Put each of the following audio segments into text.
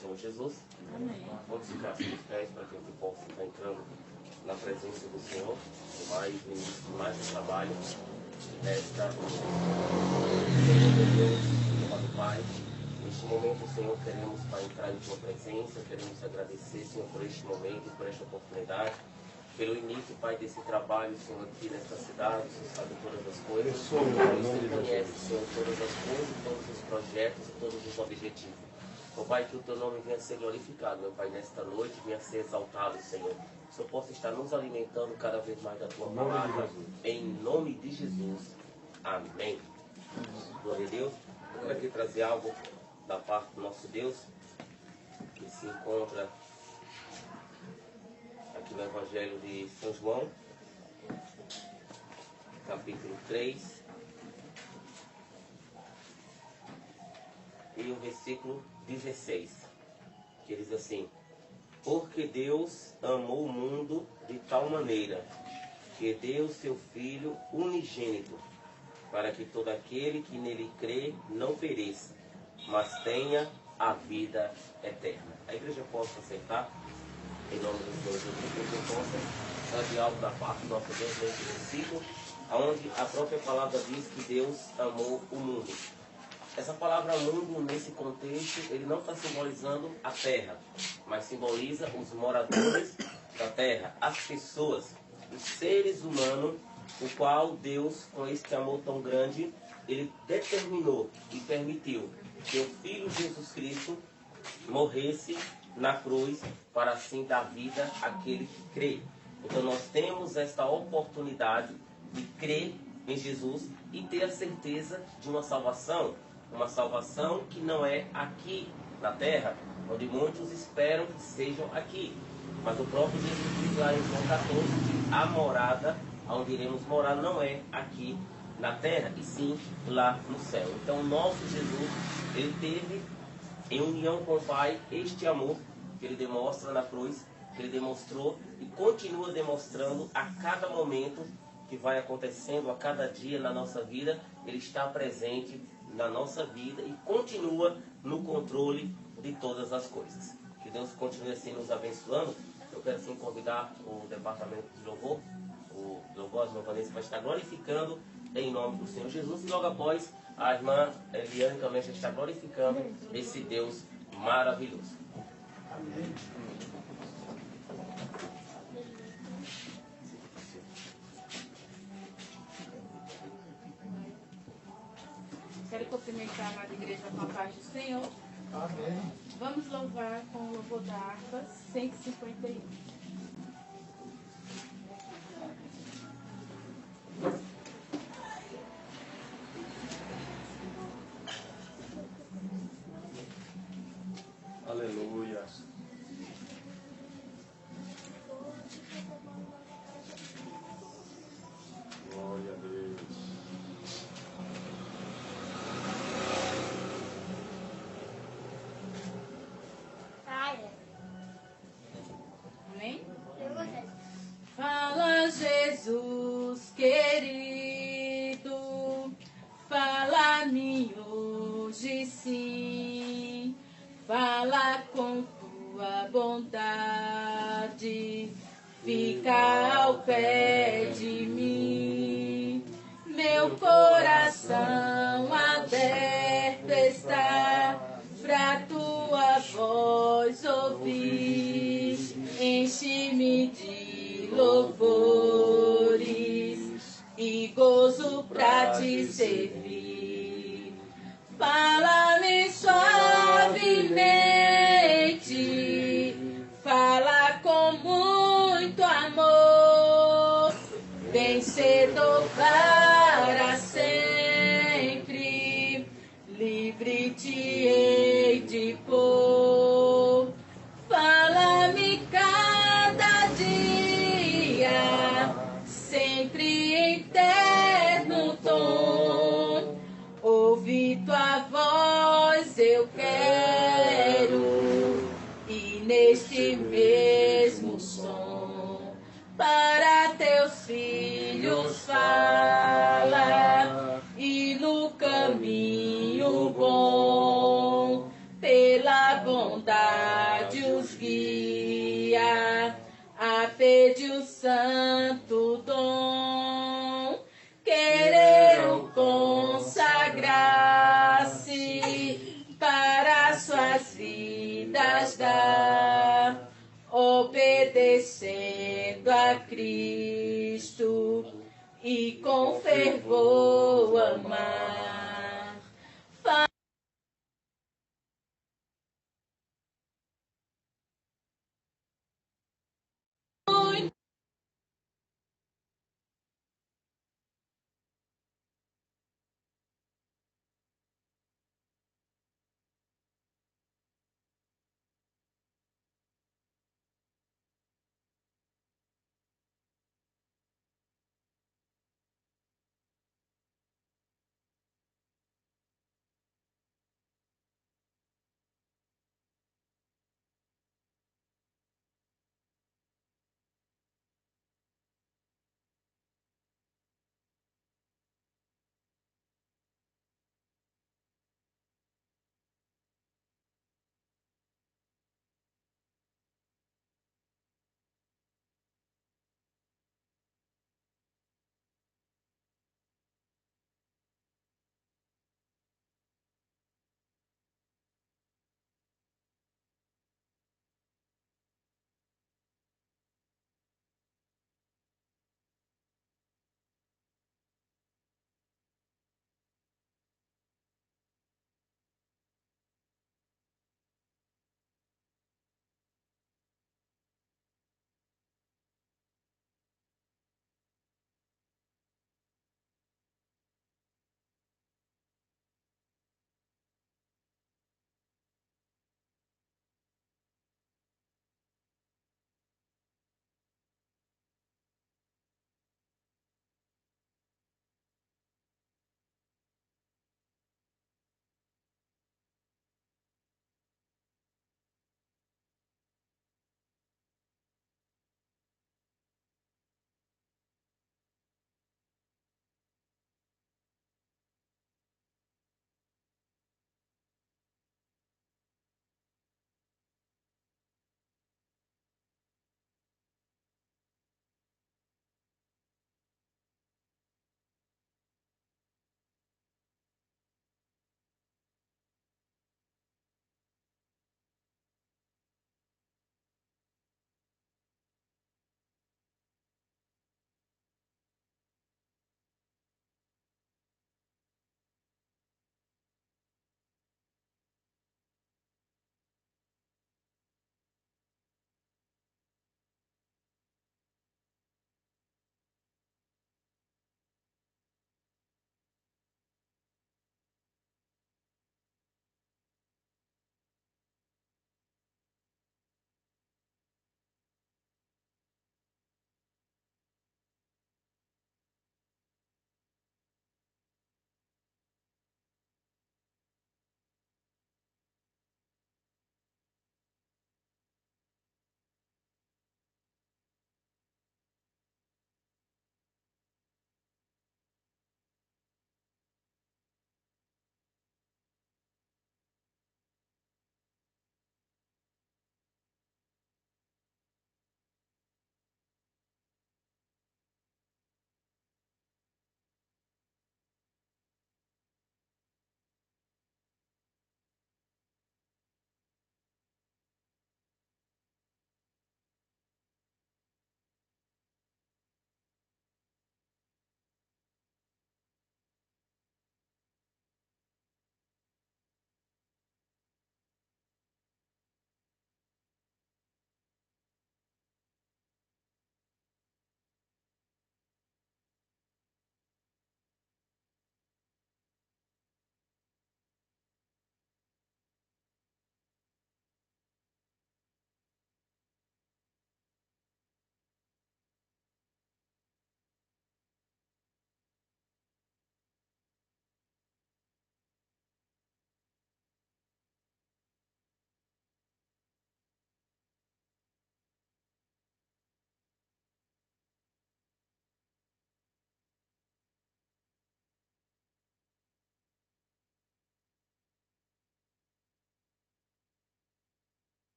Senhor Jesus. Amém. Vamos ficar assim os pés para que eu possa estar entrando na presença do Senhor, mais no início de mais um trabalho desta Senhor meu Deus, amado Pai. Neste momento, Senhor, queremos para entrar em Tua presença, queremos agradecer, Senhor, por este momento, por esta oportunidade, pelo início, Pai, desse trabalho, Senhor, aqui nesta cidade. O Senhor sabe todas as coisas, o Senhor conhece, Senhor, todas as coisas, todos os projetos e todos os objetivos. Ó Pai, que o Teu nome venha a ser glorificado, meu Pai, nesta noite, venha a ser exaltado, Senhor. Que o Senhor possa estar nos alimentando cada vez mais da Tua palavra, em nome de Jesus. Amém. Glória a Deus. Eu quero aqui trazer algo da parte do nosso Deus, que se encontra aqui no Evangelho de São João, capítulo 3, e o versículo 16, que diz assim: porque Deus amou o mundo de tal maneira que deu seu Filho unigênito, para que todo aquele que nele crê não pereça, mas tenha a vida eterna. A igreja possa aceitar, em nome do Senhor Jesus, que eu possa trazer algo da parte do nosso Deus nesse versículo, onde a própria palavra diz que Deus amou o mundo. Essa palavra mundo, nesse contexto, ele não está simbolizando a terra, mas simboliza os moradores da terra, as pessoas, os seres humanos, o qual Deus, com este amor tão grande, ele determinou e permitiu que o Filho Jesus Cristo morresse na cruz para assim dar vida àquele que crê. Então nós temos esta oportunidade de crer em Jesus e ter a certeza de uma salvação que não é aqui na terra, onde muitos esperam que sejam aqui. Mas o próprio Jesus diz lá em João 14 que a morada onde iremos morar não é aqui na terra, e sim lá no céu. Então o nosso Jesus, ele teve em união com o Pai este amor que ele demonstra na cruz, que ele demonstrou e continua demonstrando a cada momento que vai acontecendo, a cada dia na nossa vida. Ele está presente na nossa vida e continua no controle de todas as coisas. Que Deus continue assim nos abençoando. Eu quero assim convidar o departamento de louvor, o louvor, a Vanessa, vai estar glorificando em nome do Senhor Jesus, e logo após a irmã Eliane também já está glorificando esse Deus maravilhoso. Amém. Quero cumprimentar a amada igreja com a paz do Senhor. Amém. Vamos louvar com o louvor da harpa 151. Aleluia. Glória a Deus. Amém? Fala, Jesus querido, fala-me hoje sim. Fala com tua bondade, fica ao pé de mim. Meu coração aberto está pra tua voz ouvir. Enche-me de louvores e gozo pra te servir. Fala-me suavemente, fala com muito amor, vencedor para sempre, livre te hei de pôr. Fala-me cada dia, sempre em terno tom. Ouvi tua voz eu quero, e neste mesmo som, para teus filhos fala, e no caminho bom, pela bondade bondade os guia, a fé de um santo dom, quereram consagrar-se para suas vidas dar, obedecendo a Cristo e com fervor amar.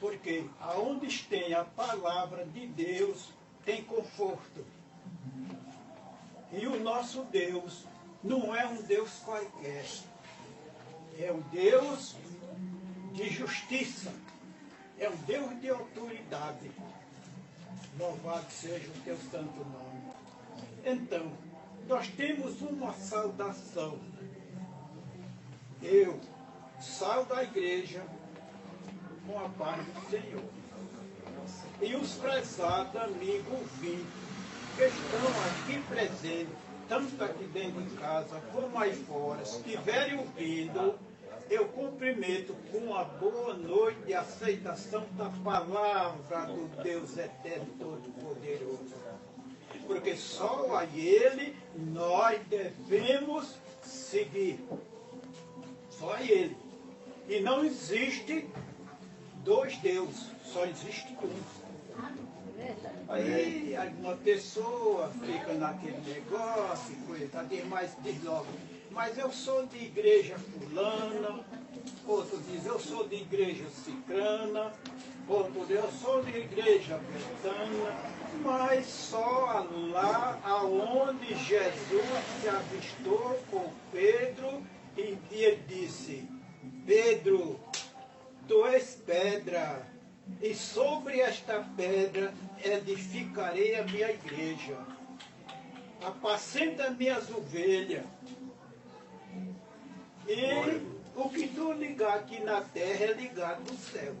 Porque aonde tem a palavra de Deus, tem conforto. E o nosso Deus não é um Deus qualquer. É um Deus de justiça. É um Deus de autoridade. Louvado seja o teu santo nome. Então, nós temos uma saudação. Eu saldo a igreja com a paz do Senhor. E os prezados amigos ouvintes que estão aqui presentes, tanto aqui dentro de casa como aí fora, se estiverem ouvindo, eu cumprimento com uma boa noite de aceitação da palavra do Deus Eterno Todo-Poderoso. Porque só a Ele nós devemos seguir. Só a Ele. E não existe dois deuses, só existe um. Aí alguma pessoa fica naquele negócio, coisa, diz logo, mas eu sou de igreja fulana, outro diz, eu sou de igreja cicrana, outro diz, eu sou de igreja betana, mas só lá aonde Jesus se avistou com Pedro e ele disse, Pedro, tu és pedra, e sobre esta pedra edificarei a minha igreja. Apacenta minhas ovelhas. E o que tu ligar aqui na terra é ligado no céu.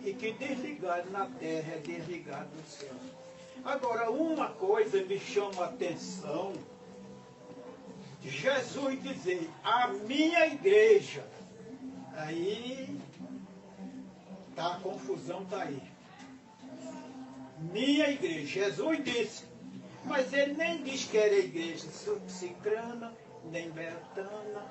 E que desligar na terra é desligado no céu. Agora, uma coisa me chama a atenção. Jesus dizer, a minha igreja. Aí, tá, a confusão está aí. Minha igreja. Jesus disse, mas ele nem diz que era igreja cicrana, nem betana,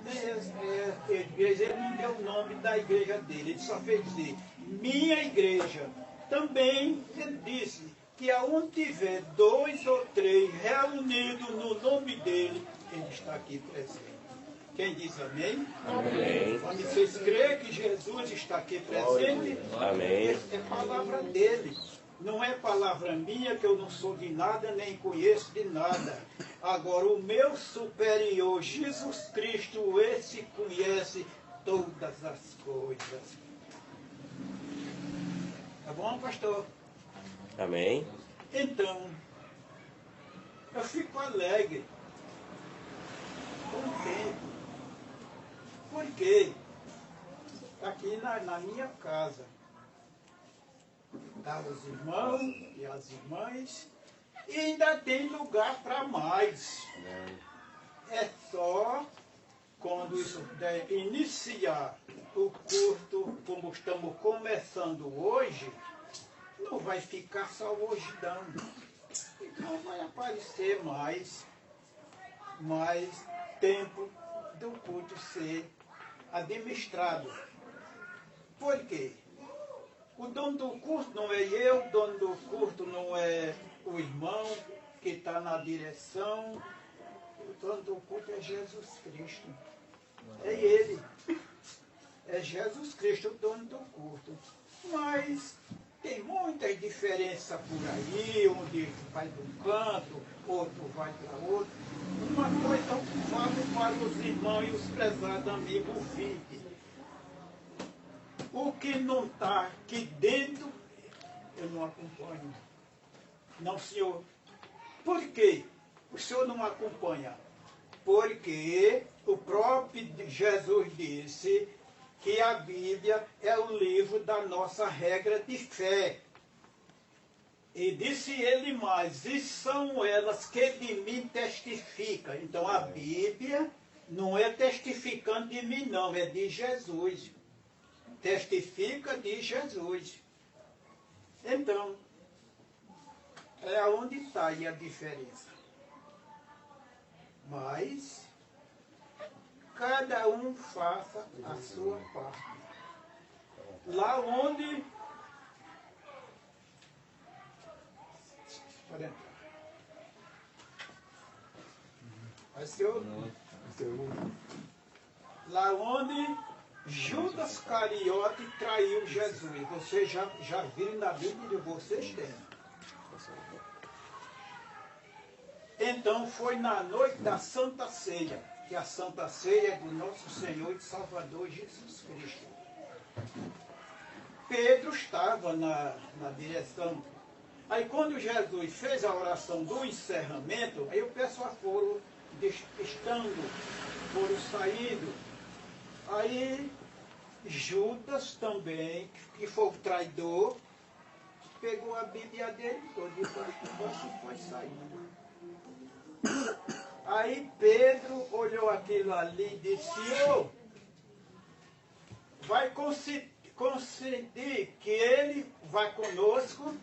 nem igreja. Ele não deu o nome da igreja dele, ele só fez dizer, minha igreja. Também ele disse que aonde tiver 2 ou 3 reunidos no nome dele, ele está aqui presente. Quem diz amém? Amém. Quando vocês creem que Jesus está aqui presente, Amém. é palavra dele. Não é palavra minha, que eu não sou de nada, nem conheço de nada. Agora, o meu superior, Jesus Cristo, esse conhece todas as coisas. Tá bom, pastor? Amém. Então, eu fico alegre, contente. Por quê? Aqui na minha casa, tá os irmãos e as irmãs, e ainda tem lugar para mais. É só quando isso der iniciar o curso, como estamos começando hoje, não vai ficar só hoje não. Então vai aparecer mais tempo do culto ser administrado. Por quê? O dono do curso não é eu, o dono do curso não é o irmão que está na direção. O dono do culto é Jesus Cristo. É Ele. É Jesus Cristo o dono do culto. Mas tem muitas diferenças por aí, onde vai de um canto, outro vai para outro. Uma coisa eu falo para os irmãos e os prezados amigos ouvintes. O que não está aqui dentro, eu não acompanho. Não, senhor. Por quê? O senhor não acompanha? Porque o próprio Jesus disse que a Bíblia é o livro da nossa regra de fé. E disse ele mais, e são elas que de mim testificam. Então a Bíblia não é testificando de mim não, é de Jesus. Testifica de Jesus. Então, é onde está aí a diferença. Mas, cada um faça a sua parte. Lá onde... Pode entrar. Mas eu... Lá onde Judas Cariote traiu Jesus. Vocês já viram na Bíblia de vocês têm. Então foi na noite da Santa Ceia, que a Santa Ceia é do nosso Senhor e Salvador Jesus Cristo. Pedro estava na direção. Aí quando Jesus fez a oração do encerramento, aí o pessoal foram saindo. Aí Judas também, que foi o traidor, pegou a Bíblia dele toda e foi saindo. Aí Pedro olhou aquilo ali e disse, Senhor, vai conceder que ele vai conosco?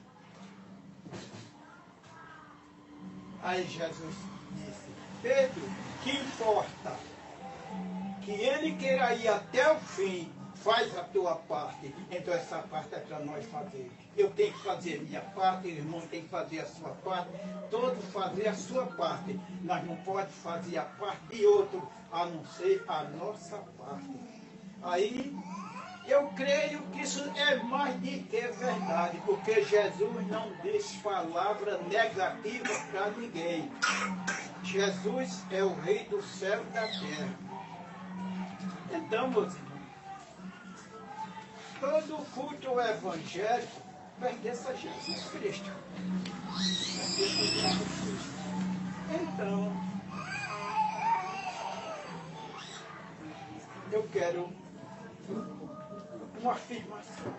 Aí Jesus disse, Pedro, que importa? Que ele queira ir até o fim, faz a tua parte. Então essa parte é para nós fazer. Eu tenho que fazer a minha parte, o irmão tem que fazer a sua parte, todos fazer a sua parte. Nós não podemos fazer a parte de outro, a não ser a nossa parte. Aí, eu creio que isso é mais de que verdade, porque Jesus não diz palavra negativa para ninguém. Jesus é o Rei do céu e da terra. Então, meus irmãos, todo culto evangélico pertence a Jesus Cristo. Pertence a Jesus Cristo. Então, eu quero uma afirmação.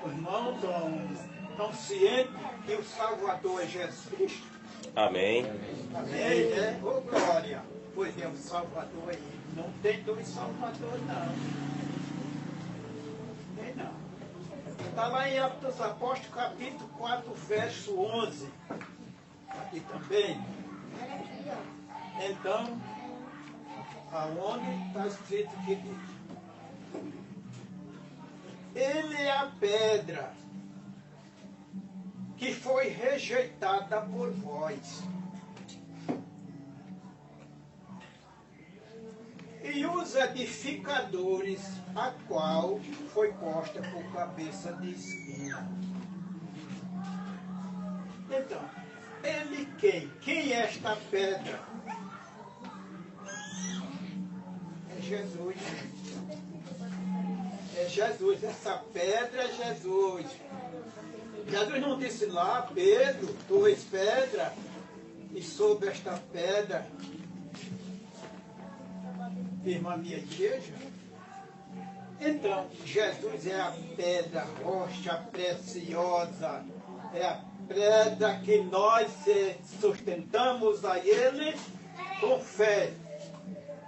Os irmãos estão cientes que o Salvador é Jesus Cristo? Amém. Amém, né? Ô glória! Pois é, o Salvador é Ele. Não tem dois Salvadores, não. Tem não. Está lá em Atos dos Apóstolos, capítulo 4, verso 11. Aqui também. Então, aonde está escrito que ele é a pedra que foi rejeitada por vós. e os edificadores, a qual foi posta por cabeça de espinho. Então, ele quem? Quem é esta pedra? É Jesus. É Jesus, essa pedra é Jesus. Jesus não disse lá, Pedro, tu és pedra, e sobre esta pedra firma a minha igreja. Então, Jesus é a pedra, rocha preciosa, é a pedra que nós sustentamos a Ele com fé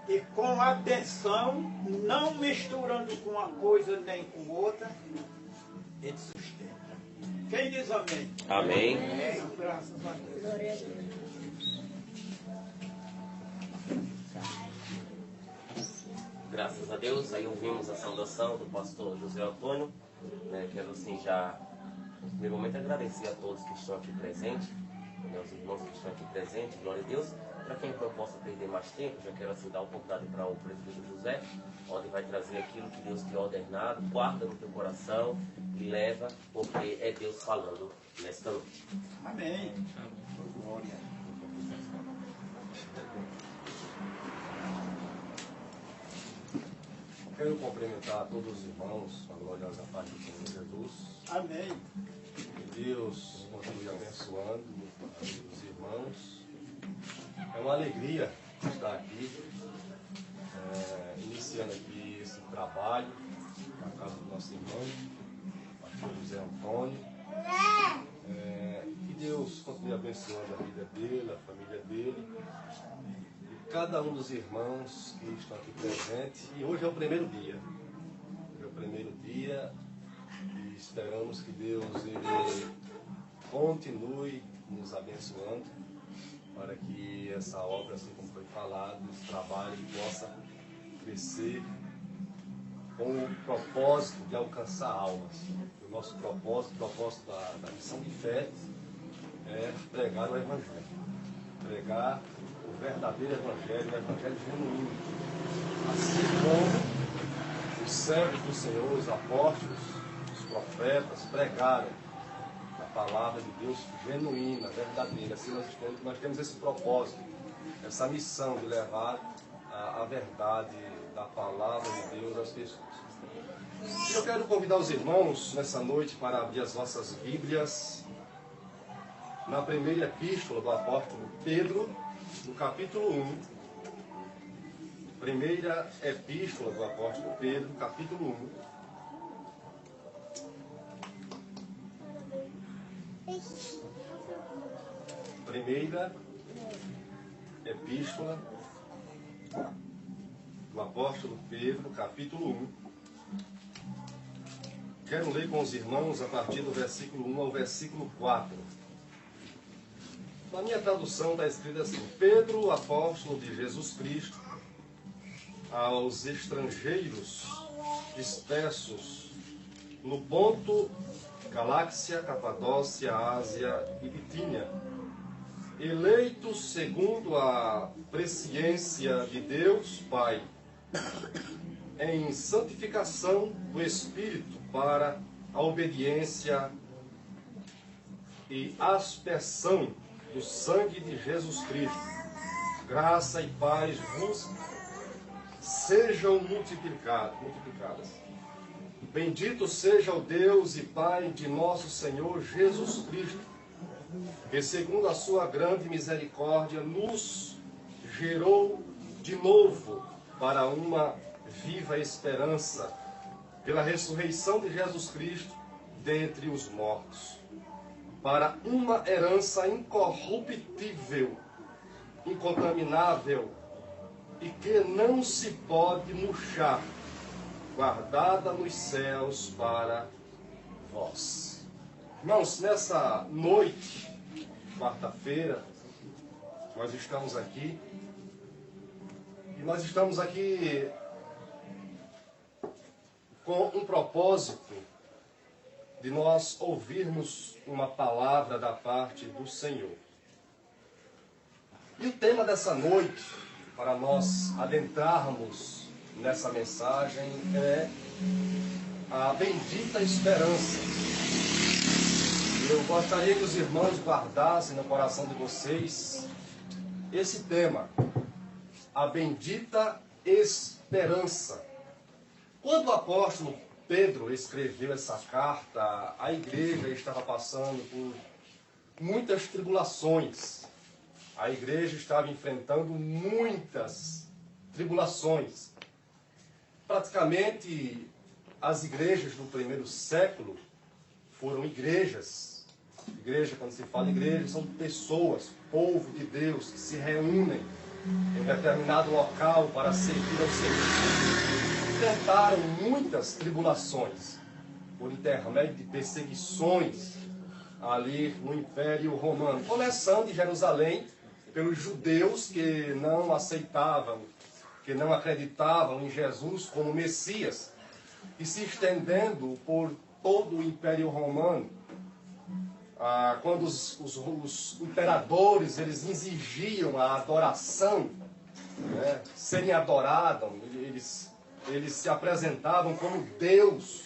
e com atenção, não misturando com uma coisa nem com outra, Ele sustenta. Quem diz amém? Amém. Graças a Deus. Glória a Deus. Graças a Deus, aí ouvimos a saudação do pastor José Antônio, né? Quero assim já, no primeiro momento, agradecer a todos que estão aqui presentes, né? Os irmãos que estão aqui presentes, glória a Deus. Para quem não possa perder mais tempo, já quero assim dar a oportunidade para o presbítero José, onde vai trazer aquilo que Deus tem ordenado, guarda no teu coração e leva, porque é Deus falando nesta noite. Amém. Glória. Quero cumprimentar a todos os irmãos com a gloriosa paz do Senhor Jesus. Amém. Que Deus continue abençoando os irmãos. É uma alegria estar aqui, iniciando aqui esse trabalho na casa do nosso irmão, pastor José Antônio. Que Deus continue abençoando a vida dele, a família dele. Cada um dos irmãos que estão aqui presentes. E hoje é o primeiro dia. Hoje é o primeiro dia e esperamos que Deus ele continue nos abençoando para que essa obra, assim como foi falado, esse trabalho possa crescer com o propósito de alcançar almas. O nosso propósito, o propósito da missão de fé é pregar o Evangelho. Pregar o verdadeiro Evangelho, o Evangelho genuíno. Assim como os servos do Senhor, os apóstolos, os profetas pregaram a palavra de Deus genuína, verdadeira. Assim nós temos esse propósito, essa missão de levar a verdade da palavra de Deus às pessoas. E eu quero convidar os irmãos nessa noite para abrir as nossas Bíblias na primeira epístola do apóstolo Pedro, no capítulo 1, primeira epístola do apóstolo Pedro, capítulo 1. Primeira epístola do apóstolo Pedro, capítulo 1. Quero ler com os irmãos a partir do versículo 1 ao versículo 4. Na minha tradução está escrito assim: Pedro, apóstolo de Jesus Cristo, aos estrangeiros dispersos no Ponto, Galáxia, Capadócia, Ásia e Bitínia, eleitos segundo a presciência de Deus Pai, em santificação do Espírito para a obediência e aspersão do sangue de Jesus Cristo. Graça e paz vos sejam multiplicadas. Bendito seja o Deus e Pai de nosso Senhor Jesus Cristo, que segundo a sua grande misericórdia nos gerou de novo para uma viva esperança, pela ressurreição de Jesus Cristo dentre os mortos, para uma herança incorruptível, incontaminável e que não se pode murchar, guardada nos céus para vós. Irmãos, nessa noite, quarta-feira, nós estamos aqui, e nós estamos aqui com um propósito de nós ouvirmos uma palavra da parte do Senhor. E o tema dessa noite para nós adentrarmos nessa mensagem é a bendita esperança. Eu gostaria que os irmãos guardassem no coração de vocês esse tema, a bendita esperança. Quando o apóstolo Pedro escreveu essa carta, a igreja estava passando por muitas tribulações. A igreja estava enfrentando muitas tribulações. Praticamente, as igrejas do primeiro século foram igrejas. Igreja, quando se fala igreja, são pessoas, povo de Deus, que se reúnem em determinado local para servir ao Senhor. Enfrentaram muitas tribulações por intermédio de perseguições ali no Império Romano, começando em Jerusalém pelos judeus que não aceitavam, que não acreditavam em Jesus como Messias, e se estendendo por todo o Império Romano. Quando os imperadores eles exigiam a adoração, né, serem adorados, eles se apresentavam como Deus,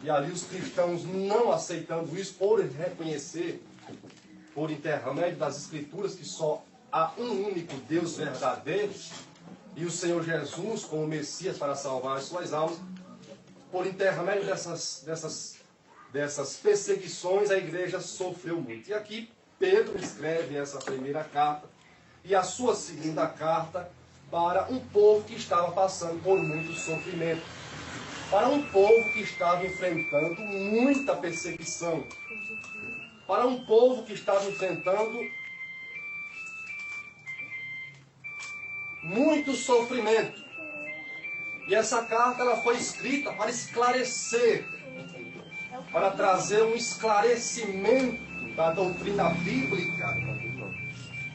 e ali os cristãos não aceitando isso, por reconhecer, por intermédio das Escrituras, que só há um único Deus verdadeiro, e o Senhor Jesus como Messias para salvar as suas almas, por intermédio dessas perseguições, a igreja sofreu muito. E aqui Pedro escreve essa primeira carta, e a sua segunda carta, para um povo que estava passando por muito sofrimento, para um povo que estava enfrentando muita perseguição, para um povo que estava enfrentando muito sofrimento. E essa carta ela foi escrita para esclarecer, para trazer um esclarecimento da doutrina bíblica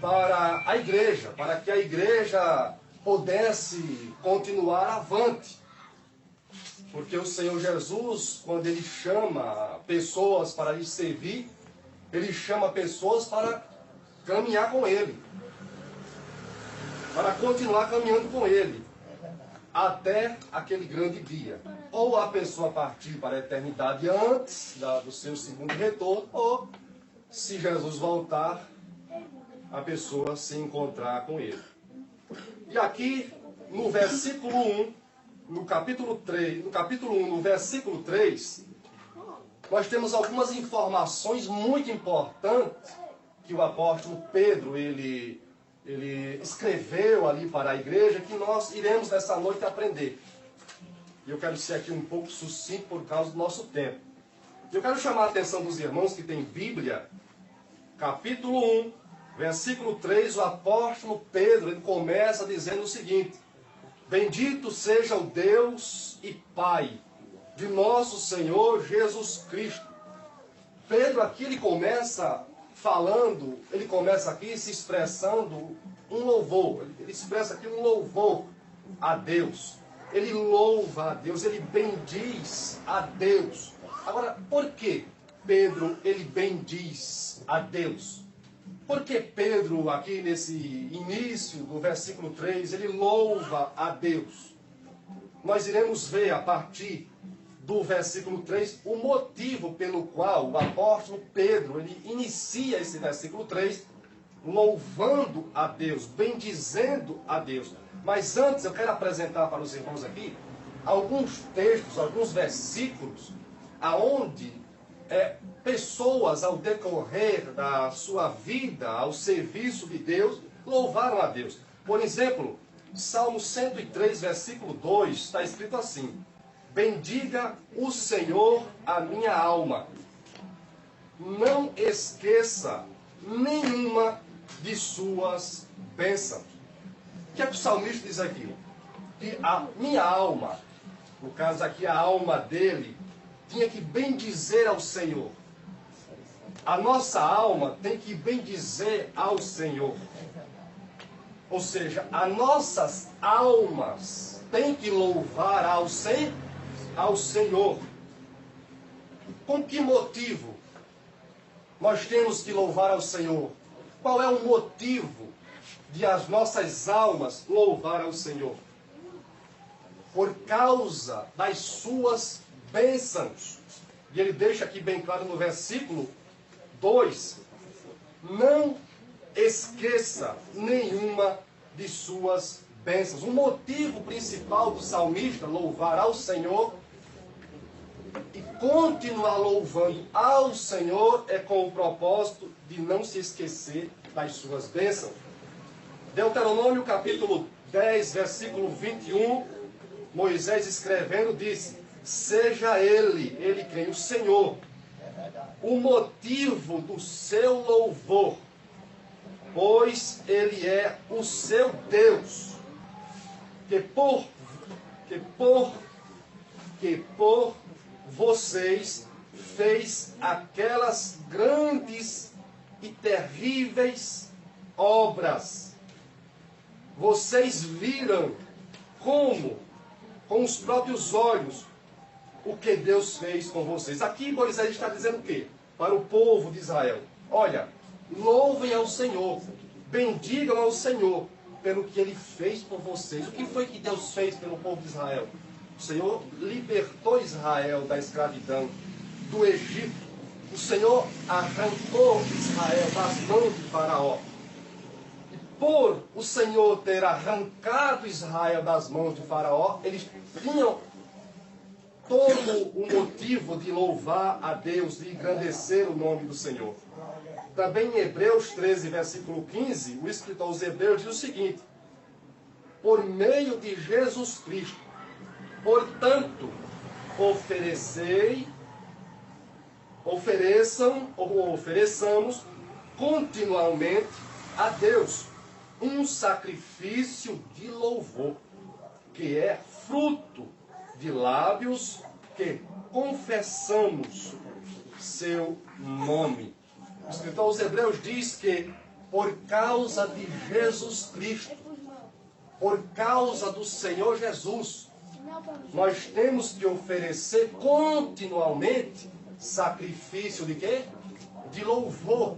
para a igreja, para que a igreja pudesse continuar avante. Porque o Senhor Jesus, quando Ele chama pessoas para lhe servir, Ele chama pessoas para caminhar com Ele, para continuar caminhando com Ele, até aquele grande dia. Ou a pessoa partir para a eternidade antes do seu segundo retorno, ou, se Jesus voltar, a pessoa se encontrar com Ele. E aqui, no versículo 1, no capítulo 1, no versículo 3, nós temos algumas informações muito importantes que o apóstolo Pedro, ele escreveu ali para a igreja, que nós iremos nessa noite aprender. E eu quero ser aqui um pouco sucinto por causa do nosso tempo. Eu quero chamar a atenção dos irmãos que têm Bíblia, capítulo 1, versículo 3, o apóstolo Pedro, ele começa dizendo o seguinte: bendito seja o Deus e Pai de nosso Senhor Jesus Cristo. Pedro aqui ele começa falando, ele começa aqui se expressando um louvor, ele expressa aqui um louvor a Deus. Ele louva a Deus, ele bendiz a Deus. Agora, por que Pedro ele bendiz a Deus? Porque Pedro, aqui nesse início do versículo 3, ele louva a Deus. Nós iremos ver a partir do versículo 3 o motivo pelo qual o apóstolo Pedro ele inicia esse versículo 3 louvando a Deus, bendizendo a Deus. Mas antes eu quero apresentar para os irmãos aqui alguns textos, alguns versículos, aonde pessoas ao decorrer da sua vida, ao serviço de Deus, louvaram a Deus. Por exemplo, Salmo 103, versículo 2, está escrito assim: bendiga o Senhor a minha alma, não esqueça nenhuma de suas bênçãos. O que é que o salmista diz aqui? Que a minha alma, no caso aqui a alma dele, tinha que bendizer ao Senhor. A nossa alma tem que bendizer ao Senhor. Ou seja, as nossas almas têm que louvar ao Senhor. Com que motivo nós temos que louvar ao Senhor? Qual é o motivo de as nossas almas louvar ao Senhor. Por causa das suas bênçãos. E ele deixa aqui bem claro no versículo 2. Não esqueça nenhuma de suas bênçãos. O motivo principal do salmista louvar ao Senhor e continuar louvando ao Senhor é com o propósito de não se esquecer das suas bênçãos. Deuteronômio capítulo 10, versículo 21, Moisés escrevendo disse: seja ele quem? O Senhor, o motivo do seu louvor, pois ele é o seu Deus, que por vocês fez aquelas grandes e terríveis obras. Vocês viram como, com os próprios olhos, o que Deus fez com vocês. Aqui Moisés está dizendo o quê? Para o povo de Israel: olha, louvem ao Senhor, bendigam ao Senhor pelo que Ele fez por vocês. O que foi que Deus fez pelo povo de Israel? O Senhor libertou Israel da escravidão do Egito. O Senhor arrancou Israel das mãos de Faraó. E por o Senhor ter arrancado Israel das mãos de Faraó, eles tinham todo o motivo de louvar a Deus, de engrandecer o nome do Senhor. Também em Hebreus 13, versículo 15, o escritor aos Hebreus diz o seguinte: por meio de Jesus Cristo, portanto, ofereçamos continuamente a Deus um sacrifício de louvor, que é fruto de lábios que confessamos seu nome. O escritor aos Hebreus diz que por causa de Jesus Cristo, por causa do Senhor Jesus, nós temos que oferecer continuamente sacrifício de quê? De louvor.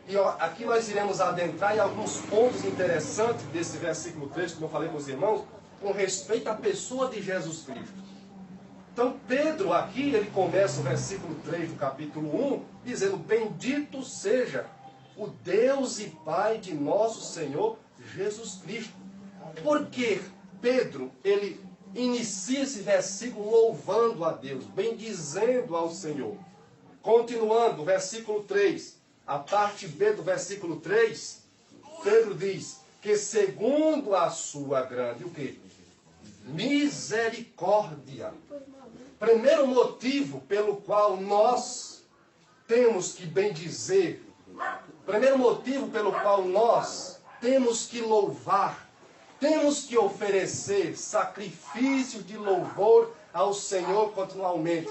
E ó, aqui nós iremos adentrar em alguns pontos interessantes desse versículo 3, como eu falei com os irmãos, com respeito à pessoa de Jesus Cristo. Então Pedro aqui, ele começa o versículo 3 do capítulo 1, dizendo: bendito seja o Deus e Pai de nosso Senhor Jesus Cristo. Porque Pedro, ele inicia esse versículo louvando a Deus, bendizendo ao Senhor. Continuando, versículo 3, a parte B do versículo 3, Pedro diz que segundo a sua grande, o quê? Misericórdia. Primeiro motivo pelo qual nós temos que bendizer, primeiro motivo pelo qual nós temos que louvar, temos que oferecer sacrifício de louvor ao Senhor continuamente.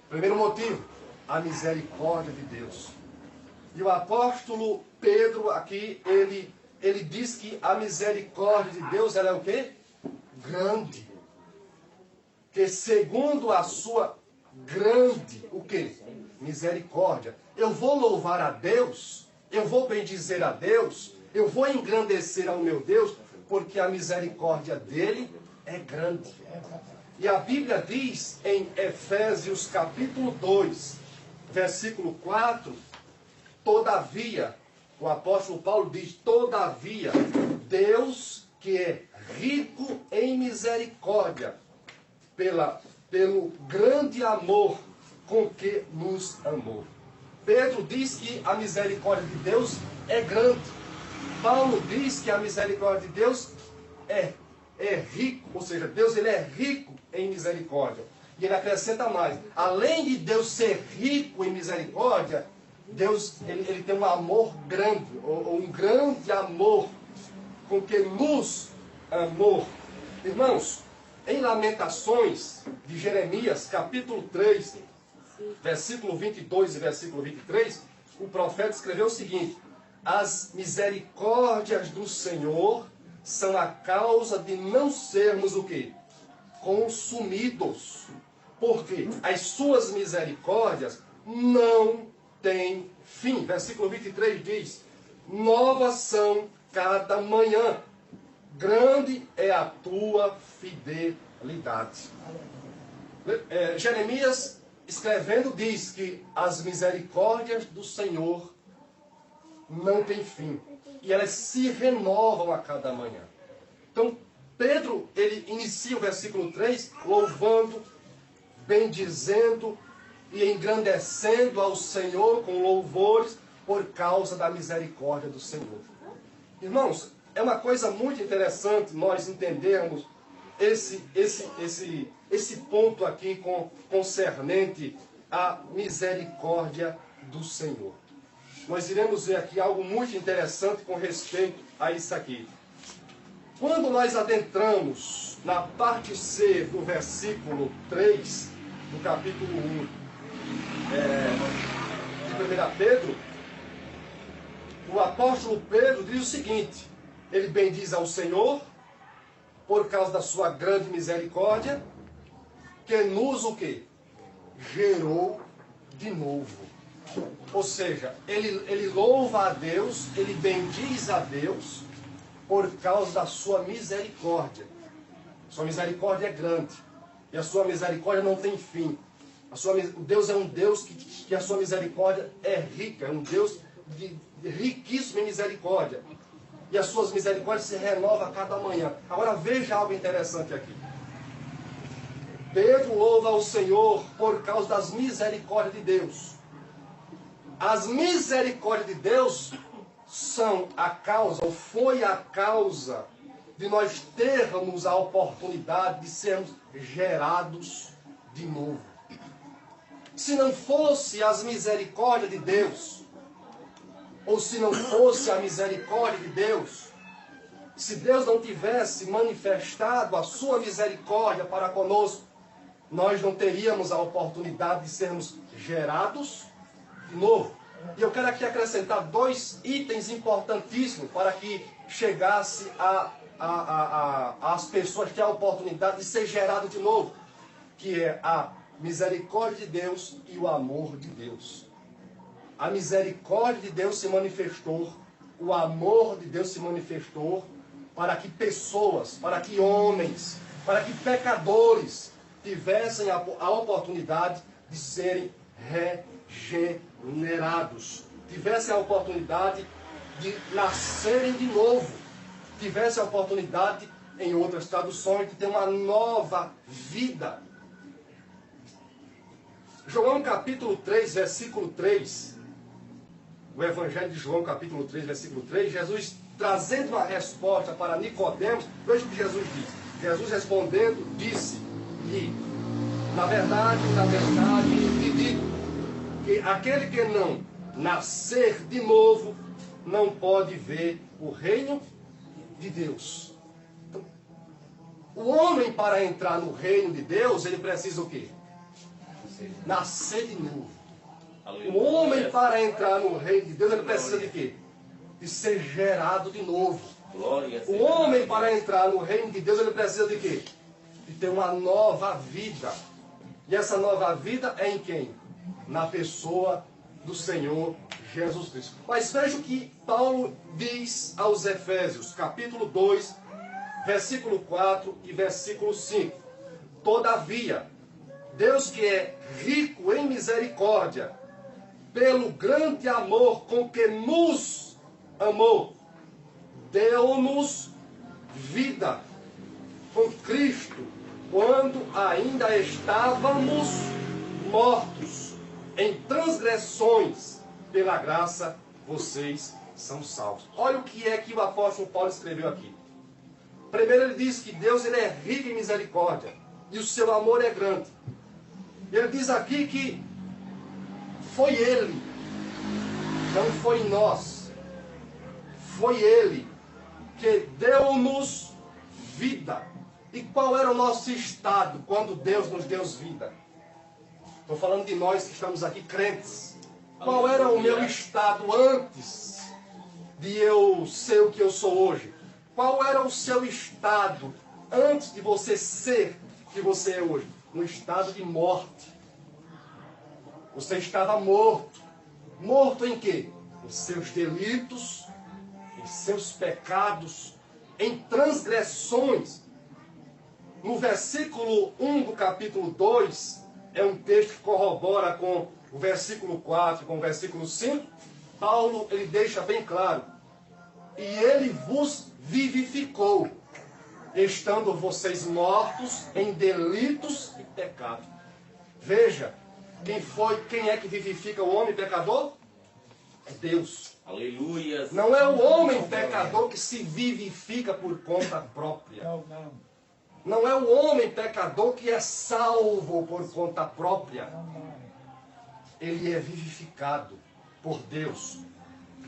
Primeiro motivo, a misericórdia de Deus. E o apóstolo Pedro aqui, ele diz que a misericórdia de Deus, ela é o quê? Grande. Que segundo a sua grande, o quê? Misericórdia. Eu vou louvar a Deus, eu vou bendizer a Deus, eu vou engrandecer ao meu Deus, porque a misericórdia dele é grande. E a Bíblia diz em Efésios capítulo 2, versículo 4, todavia, o apóstolo Paulo diz: todavia, Deus que é rico em misericórdia, pelo grande amor com que nos amou. Pedro diz que a misericórdia de Deus é grande. Paulo diz que a misericórdia de Deus é rico, ou seja, Deus ele é rico em misericórdia. E ele acrescenta mais: além de Deus ser rico em misericórdia, Deus ele tem um amor grande, ou um grande amor com que nos amou. Irmãos, em Lamentações de Jeremias, capítulo 3, versículo 22 e versículo 23, o profeta escreveu o seguinte: as misericórdias do Senhor são a causa de não sermos o quê? Consumidos. Porque as suas misericórdias não têm fim. Versículo 23 diz: novas são cada manhã. Grande é a tua fidelidade. Jeremias, escrevendo, diz que as misericórdias do Senhor não têm fim. E elas se renovam a cada manhã. Então, Pedro, ele inicia o versículo 3 louvando, bendizendo e engrandecendo ao Senhor com louvores por causa da misericórdia do Senhor. Irmãos, é uma coisa muito interessante nós entendermos esse ponto aqui concernente à misericórdia do Senhor. Nós iremos ver aqui algo muito interessante com respeito a isso aqui. Quando nós adentramos na parte C do versículo 3 do capítulo 1 de 1 Pedro, o apóstolo Pedro diz o seguinte: ele bendiz ao Senhor por causa da sua grande misericórdia, que nos o quê? Gerou de novo. Ou seja, ele louva a Deus, ele bendiz a Deus por causa da sua misericórdia. Sua misericórdia é grande. E a sua misericórdia não tem fim. Deus é um Deus que a sua misericórdia é rica. É um Deus riquíssimo em misericórdia. E as suas misericórdias se renovam a cada manhã. Agora veja algo interessante aqui. Pedro louva ao Senhor por causa das misericórdias de Deus. As misericórdias de Deus são a causa, ou foi a causa, de nós termos a oportunidade de sermos gerados de novo. Se não fosse as misericórdias de Deus, ou se não fosse a misericórdia de Deus, se Deus não tivesse manifestado a sua misericórdia para conosco, nós não teríamos a oportunidade de sermos gerados de novo. E eu quero aqui acrescentar dois itens importantíssimos para que chegasse às pessoas que têm a oportunidade de ser gerado de novo, que é a misericórdia de Deus e o amor de Deus. A misericórdia de Deus se manifestou, o amor de Deus se manifestou para que pessoas, para que homens, para que pecadores tivessem a oportunidade de serem regenerados, tivessem a oportunidade de nascerem de novo, tivessem a oportunidade, em outras traduções, de ter uma nova vida. João capítulo 3, versículo 3, o Evangelho de João capítulo 3, versículo 3, Jesus trazendo uma resposta para Nicodemos, veja o que Jesus disse. Jesus respondendo, disse-lhe: na verdade, te digo, que aquele que não nascer de novo, não pode ver o reino de Deus. Então, o homem, para entrar no reino de Deus, ele precisa o quê? Nascer de novo. O homem, para entrar no reino de Deus, ele precisa de quê? De ser gerado de novo. O homem, para entrar no reino de Deus, ele precisa de quê? De ter uma nova vida. E essa nova vida é em quem? Na pessoa do Senhor Jesus Cristo. Mas veja o que Paulo diz aos Efésios, capítulo 2, versículo 4 e versículo 5. Todavia, Deus, que é rico em misericórdia, pelo grande amor com que nos amou, deu-nos vida com Cristo, quando ainda estávamos mortos em transgressões, pela graça vocês são salvos. Olha o que é que o apóstolo Paulo escreveu aqui. Primeiro ele diz que Deus, ele é rico em misericórdia e o seu amor é grande. Ele diz aqui que foi Ele, não foi nós, foi Ele que deu-nos vida. E qual era o nosso estado quando Deus nos deu vida? Estou falando de nós que estamos aqui crentes. Qual era o meu estado antes de eu ser o que eu sou hoje? Qual era o seu estado antes de você ser o que você é hoje? No estado de morte. Você estava morto. Morto em quê? Nos seus delitos em seus pecados, em transgressões. No versículo 1 do capítulo 2, é um texto que corrobora com o versículo 4, com o versículo 5. Paulo, ele deixa bem claro: e ele vos vivificou, estando vocês mortos em delitos e pecados. Veja, quem é que vivifica o homem pecador? É Deus. Aleluia. Não é o homem pecador que se vivifica por conta própria. Não é o homem pecador que é salvo por conta própria. Ele é vivificado por Deus.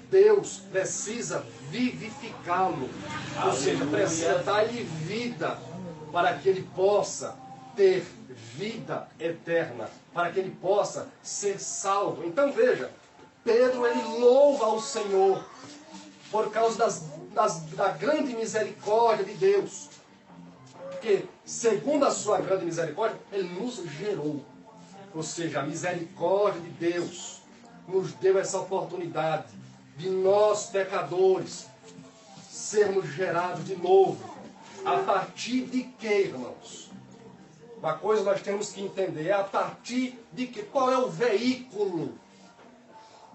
Deus precisa vivificá-lo. Ou seja, precisa dar-lhe vida para que ele possa ter vida eterna, para que ele possa ser salvo. Então veja, Pedro, ele louva ao Senhor por causa da grande misericórdia de Deus. Porque, segundo a sua grande misericórdia, ele nos gerou. Ou seja, a misericórdia de Deus nos deu essa oportunidade de nós, pecadores, sermos gerados de novo. A partir de que, irmãos? Uma coisa nós temos que entender, é a partir de que? Qual é o veículo?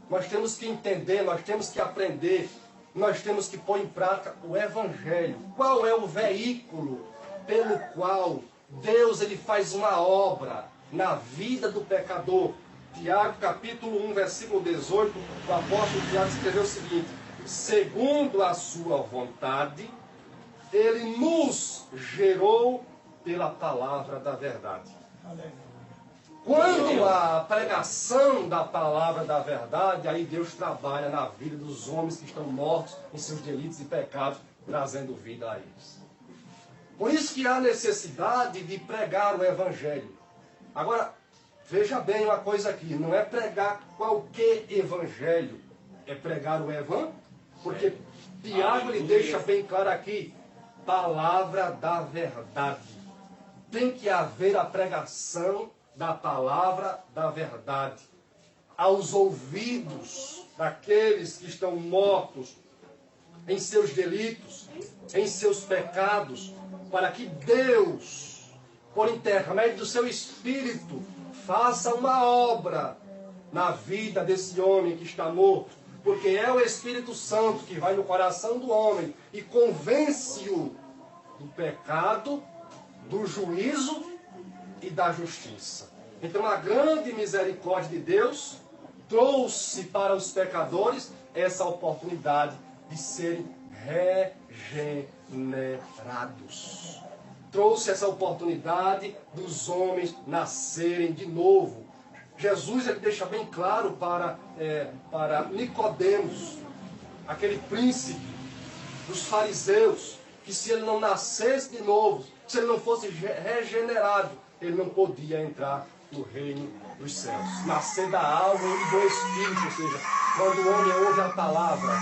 Nós temos que entender, nós temos que aprender, nós temos que pôr em prática o Evangelho. Qual é o veículo pelo qual Deus ele faz uma obra na vida do pecador? Tiago, capítulo 1, versículo 18, o apóstolo Tiago escreveu o seguinte: segundo a sua vontade, ele nos gerou pela palavra da verdade. Quando a pregação da palavra da verdade, aí Deus trabalha na vida dos homens que estão mortos em seus delitos e pecados, trazendo vida a eles. Por isso que há necessidade de pregar o Evangelho. Agora, veja bem uma coisa aqui, não é pregar qualquer Evangelho, é pregar o Evangelho, porque Tiago ele deixa bem claro aqui, palavra da verdade. Tem que haver a pregação da palavra da verdade aos ouvidos daqueles que estão mortos em seus delitos, em seus pecados, para que Deus, por intermédio do seu Espírito, faça uma obra na vida desse homem que está morto, porque é o Espírito Santo que vai no coração do homem e convence-o do pecado, do juízo e da justiça. Então a grande misericórdia de Deus trouxe para os pecadores essa oportunidade de serem regenerados. Trouxe essa oportunidade dos homens nascerem de novo. Jesus ele deixa bem claro para Nicodemos, aquele príncipe dos fariseus, que se ele não nascesse de novo, se ele não fosse regenerado, ele não podia entrar no reino dos céus. Nascer da alma e do Espírito, ou seja, quando o homem ouve a palavra,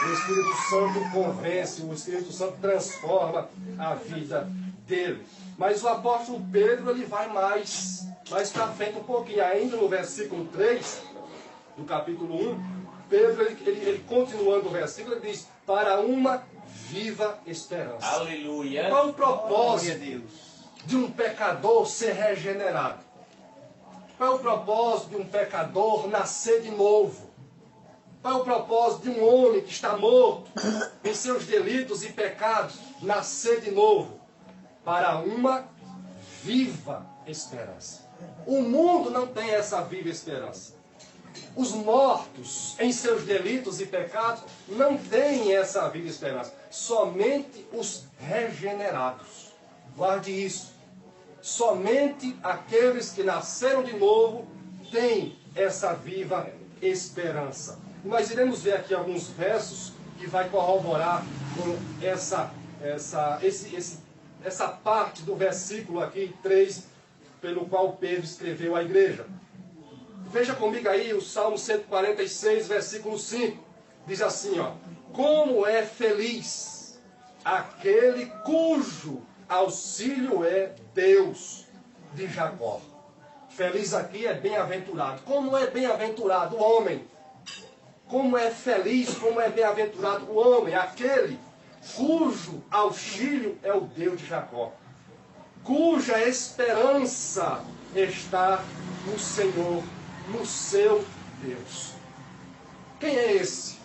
o Espírito Santo convence, o Espírito Santo transforma a vida dele. Mas o apóstolo Pedro ele vai mais para frente um pouquinho, ainda no versículo 3 do capítulo 1, Pedro ele continuando o versículo, ele diz: para uma viva esperança. Aleluia. Qual o propósito de um pecador ser regenerado? Qual é o propósito de um pecador nascer de novo? Qual é o propósito de um homem que está morto em seus delitos e pecados nascer de novo? Para uma viva esperança. O mundo não tem essa viva esperança. Os mortos em seus delitos e pecados não têm essa viva esperança. Somente os regenerados. Guarde isso. Somente aqueles que nasceram de novo têm essa viva esperança. Nós iremos ver aqui alguns versos que vai corroborar com essa parte do versículo aqui 3, pelo qual Pedro escreveu à igreja. Veja comigo aí o Salmo 146, versículo 5. Diz assim, ó: como é feliz aquele cujo auxílio é Deus de Jacó. Feliz aqui é bem-aventurado. Como é bem-aventurado o homem como é feliz, como é bem-aventurado o homem, aquele cujo auxílio é o Deus de Jacó, cuja esperança está no Senhor, no seu Deus. Quem é esse?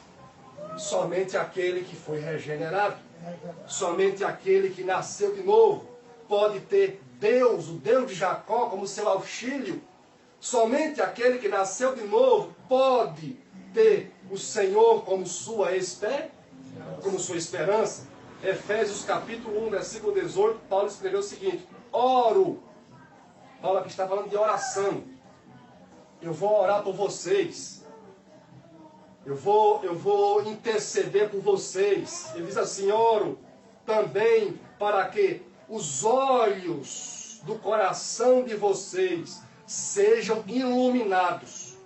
Somente aquele que foi regenerado, somente aquele que nasceu de novo, pode ter Deus, o Deus de Jacó, como seu auxílio. Somente aquele que nasceu de novo pode ter o Senhor como sua esperança. Efésios capítulo 1, versículo 18, Paulo escreveu o seguinte: oro. Paulo aqui está falando de oração. Eu vou orar por vocês. Eu vou interceder por vocês. Ele diz assim: oro também para que os olhos do coração de vocês sejam iluminados,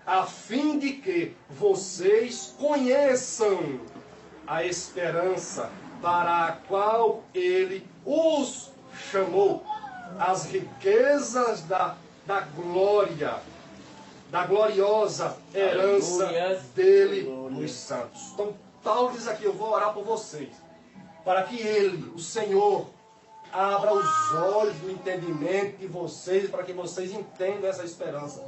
a fim de que vocês conheçam a esperança para a qual ele os chamou, as riquezas da glória, da gloriosa herança dele nos santos. Então, Paulo diz aqui: eu vou orar por vocês, para que ele, o Senhor, abra os olhos do entendimento de vocês, para que vocês entendam essa esperança.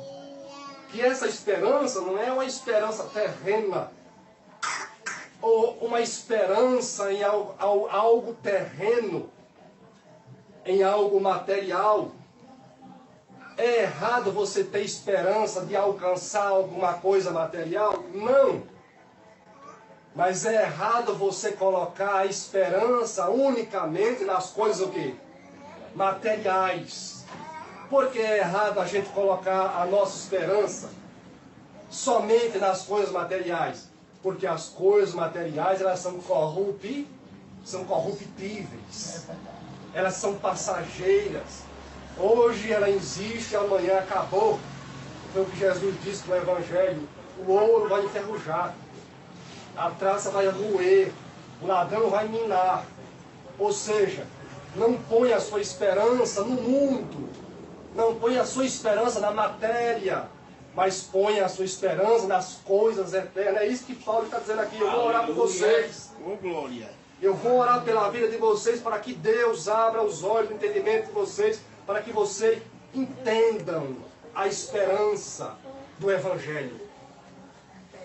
Que essa esperança não é uma esperança terrena, ou uma esperança em algo terreno, em algo material. É errado você ter esperança de alcançar alguma coisa material? Não. Mas é errado você colocar a esperança unicamente nas coisas o quê? Materiais. Por que é errado a gente colocar a nossa esperança somente nas coisas materiais? Porque as coisas materiais, elas são corruptíveis. Elas são passageiras. Hoje ela existe, amanhã acabou. Foi o que Jesus disse no Evangelho: o ouro vai enferrujar, a traça vai roer, o ladrão vai minar. Ou seja, não põe a sua esperança no mundo, não põe a sua esperança na matéria, mas põe a sua esperança nas coisas eternas. É isso que Paulo está dizendo aqui: eu vou orar por vocês. Oh, glória. Eu vou orar pela vida de vocês, para que Deus abra os olhos do entendimento de vocês, para que vocês entendam a esperança do Evangelho.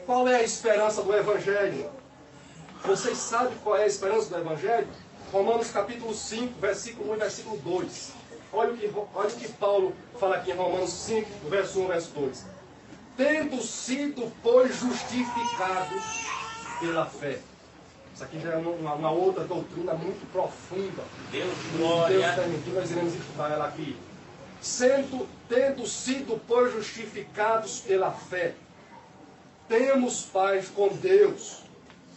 Qual é a esperança do Evangelho? Vocês sabem qual é a esperança do Evangelho? Romanos capítulo 5, versículo 1 e versículo 2. Olha o que Paulo fala aqui em Romanos 5, verso 1 e verso 2. Tendo sido, pois, justificados pela fé. Isso aqui já é uma outra doutrina muito profunda. Deus, glória. Que nós iremos estudar ela aqui. Tendo sido, pois, justificados pela fé, temos paz com Deus,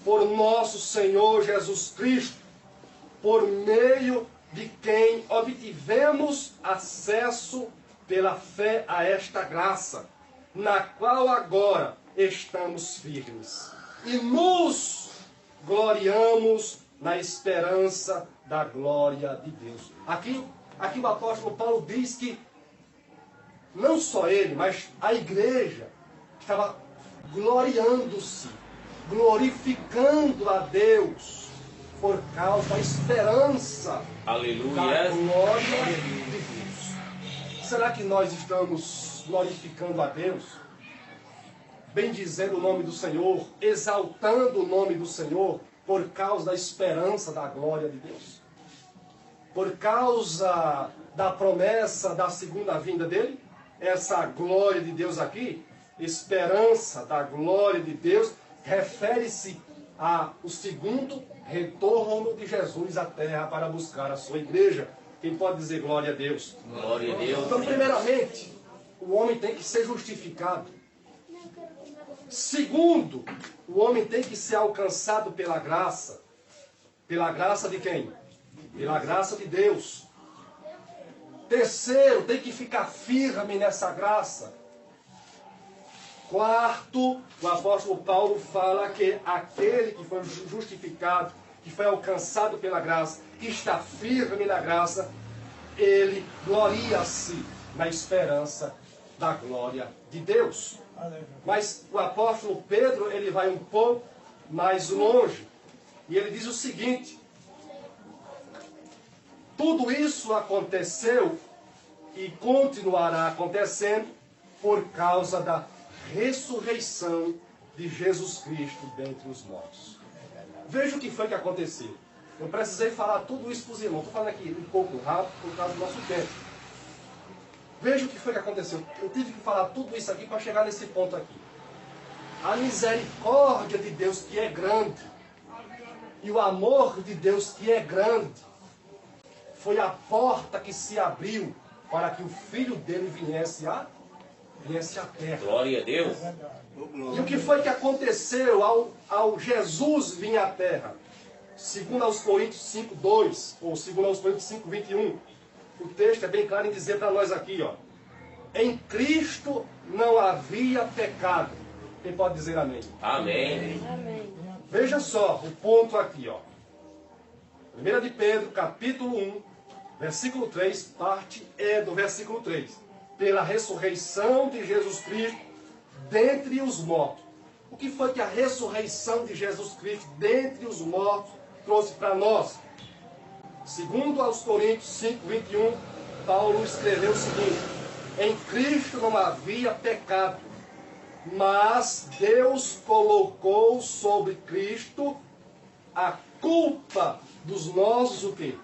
por nosso Senhor Jesus Cristo, por meio de quem obtivemos acesso pela fé a esta graça, na qual agora estamos firmes. E nos gloriamos na esperança da glória de Deus. Aqui o apóstolo Paulo diz que não só ele, mas a igreja estava gloriando-se, glorificando a Deus por causa da esperança Aleluia. da glória de Deus. Será que nós estamos glorificando a Deus? Bendizendo o nome do Senhor, exaltando o nome do Senhor, por causa da esperança da glória de Deus? Por causa da promessa da segunda vinda dele? Essa glória de Deus aqui, esperança da glória de Deus, refere-se ao segundo retorno de Jesus à terra para buscar a sua igreja. Quem pode dizer glória a Deus? Glória a Deus. Então, primeiramente, o homem tem que ser justificado. Segundo, o homem tem que ser alcançado pela graça. Pela graça de quem? Pela graça de Deus. Terceiro, tem que ficar firme nessa graça. Quarto, o apóstolo Paulo fala que aquele que foi justificado, que foi alcançado pela graça, que está firme na graça, ele gloria-se na esperança da glória de Deus. Mas o apóstolo Pedro, ele vai um pouco mais longe. E ele diz o seguinte: tudo isso aconteceu e continuará acontecendo por causa da ressurreição de Jesus Cristo dentre os mortos. Veja o que foi que aconteceu. Eu precisei falar tudo isso para os irmãos. Estou falando aqui um pouco rápido por causa do nosso tempo. Veja o que foi que aconteceu. Eu tive que falar tudo isso aqui para chegar nesse ponto aqui. A misericórdia de Deus que é grande e o amor de Deus que é grande foi a porta que se abriu para que o Filho dele viesse à terra. Glória a Deus. E o que foi que aconteceu ao Jesus vir à terra? Segundo aos Coríntios 5:2, ou segundo aos Coríntios 5:21, o texto é bem claro em dizer para nós aqui, ó: em Cristo não havia pecado. Quem pode dizer amém? Amém. Amém. Veja só o ponto aqui, ó. 1 de Pedro, capítulo 1, versículo 3, parte E do versículo 3. Pela ressurreição de Jesus Cristo dentre os mortos. O que foi que a ressurreição de Jesus Cristo dentre os mortos trouxe para nós? Segundo aos Coríntios 5:21, Paulo escreveu o seguinte: em Cristo não havia pecado, mas Deus colocou sobre Cristo a culpa dos nossos o quê?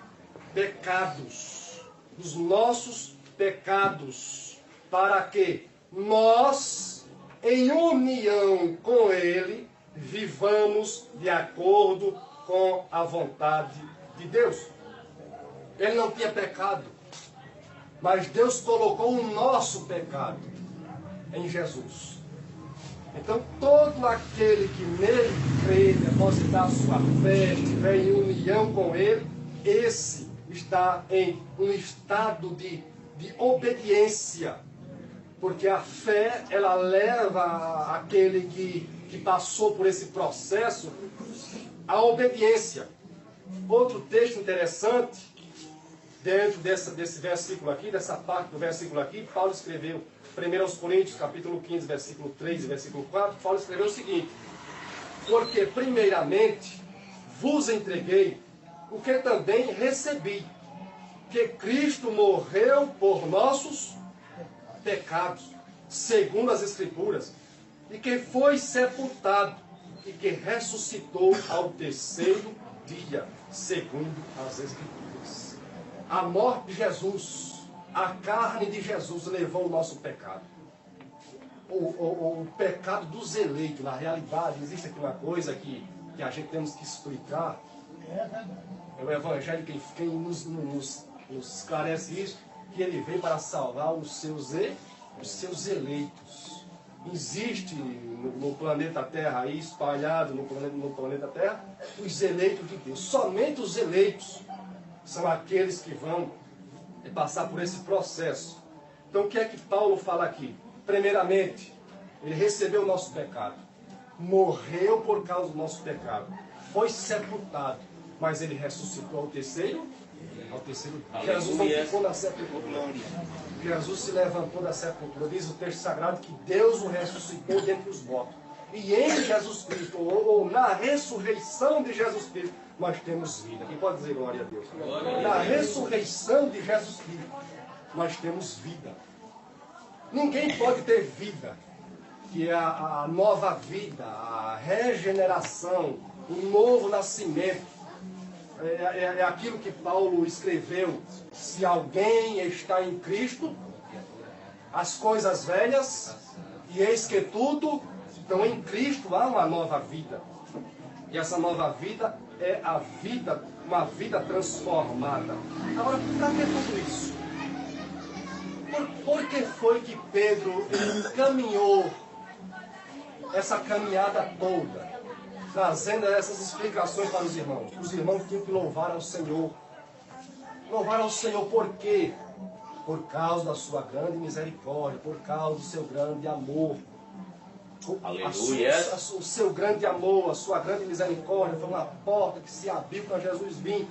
Pecados. Dos nossos pecados. Para que nós, em união com Ele, vivamos de acordo com a vontade de Deus. Ele não tinha pecado, mas Deus colocou o nosso pecado em Jesus. Então, todo aquele que nele crê, depositar sua fé, estiver em união com ele, esse está em um estado de obediência. Porque a fé, ela leva aquele que passou por esse processo à obediência. Outro texto interessante, dentro desse versículo aqui, dessa parte do versículo aqui, Paulo escreveu, 1 aos Coríntios, capítulo 15, versículo 3 e versículo 4, Paulo escreveu o seguinte: porque primeiramente vos entreguei o que também recebi, que Cristo morreu por nossos pecados, segundo as Escrituras, e que foi sepultado, e que ressuscitou ao terceiro dia, segundo as Escrituras. A morte de Jesus, a carne de Jesus levou o nosso pecado. O pecado dos eleitos. Na realidade, existe aqui uma coisa que a gente temos que explicar. É o Evangelho quem nos esclarece isso, que ele veio para salvar os seus eleitos. Existe no planeta Terra, aí, espalhado no planeta Terra, os eleitos de Deus. Somente os eleitos são aqueles que vão passar por esse processo. Então, o que é que Paulo fala aqui? Primeiramente, ele recebeu o nosso pecado, morreu por causa do nosso pecado, foi sepultado, mas ele ressuscitou ao terceiro dia. Jesus não ficou na sepultura. Jesus se levantou da sepultura. Diz o texto sagrado que Deus o ressuscitou dentre os mortos. E em Jesus Cristo, ou na ressurreição de Jesus Cristo, nós temos vida. Quem pode dizer glória a Deus? Na ressurreição de Jesus Cristo, nós temos vida. Ninguém pode ter vida, que é a nova vida, a regeneração, o novo nascimento. É aquilo que Paulo escreveu: se alguém está em Cristo, as coisas velhas, e eis que tudo, então em Cristo há uma nova vida. E essa nova vida é a vida, uma vida transformada. Agora, para que tudo isso? Por que foi que Pedro caminhou essa caminhada toda, trazendo essas explicações para os irmãos? Os irmãos tinham que louvar ao Senhor. Louvar ao Senhor por quê? Por causa da sua grande misericórdia, por causa do seu grande amor. Aleluia. O seu grande amor, a sua grande misericórdia foi uma porta que se abriu para Jesus vir,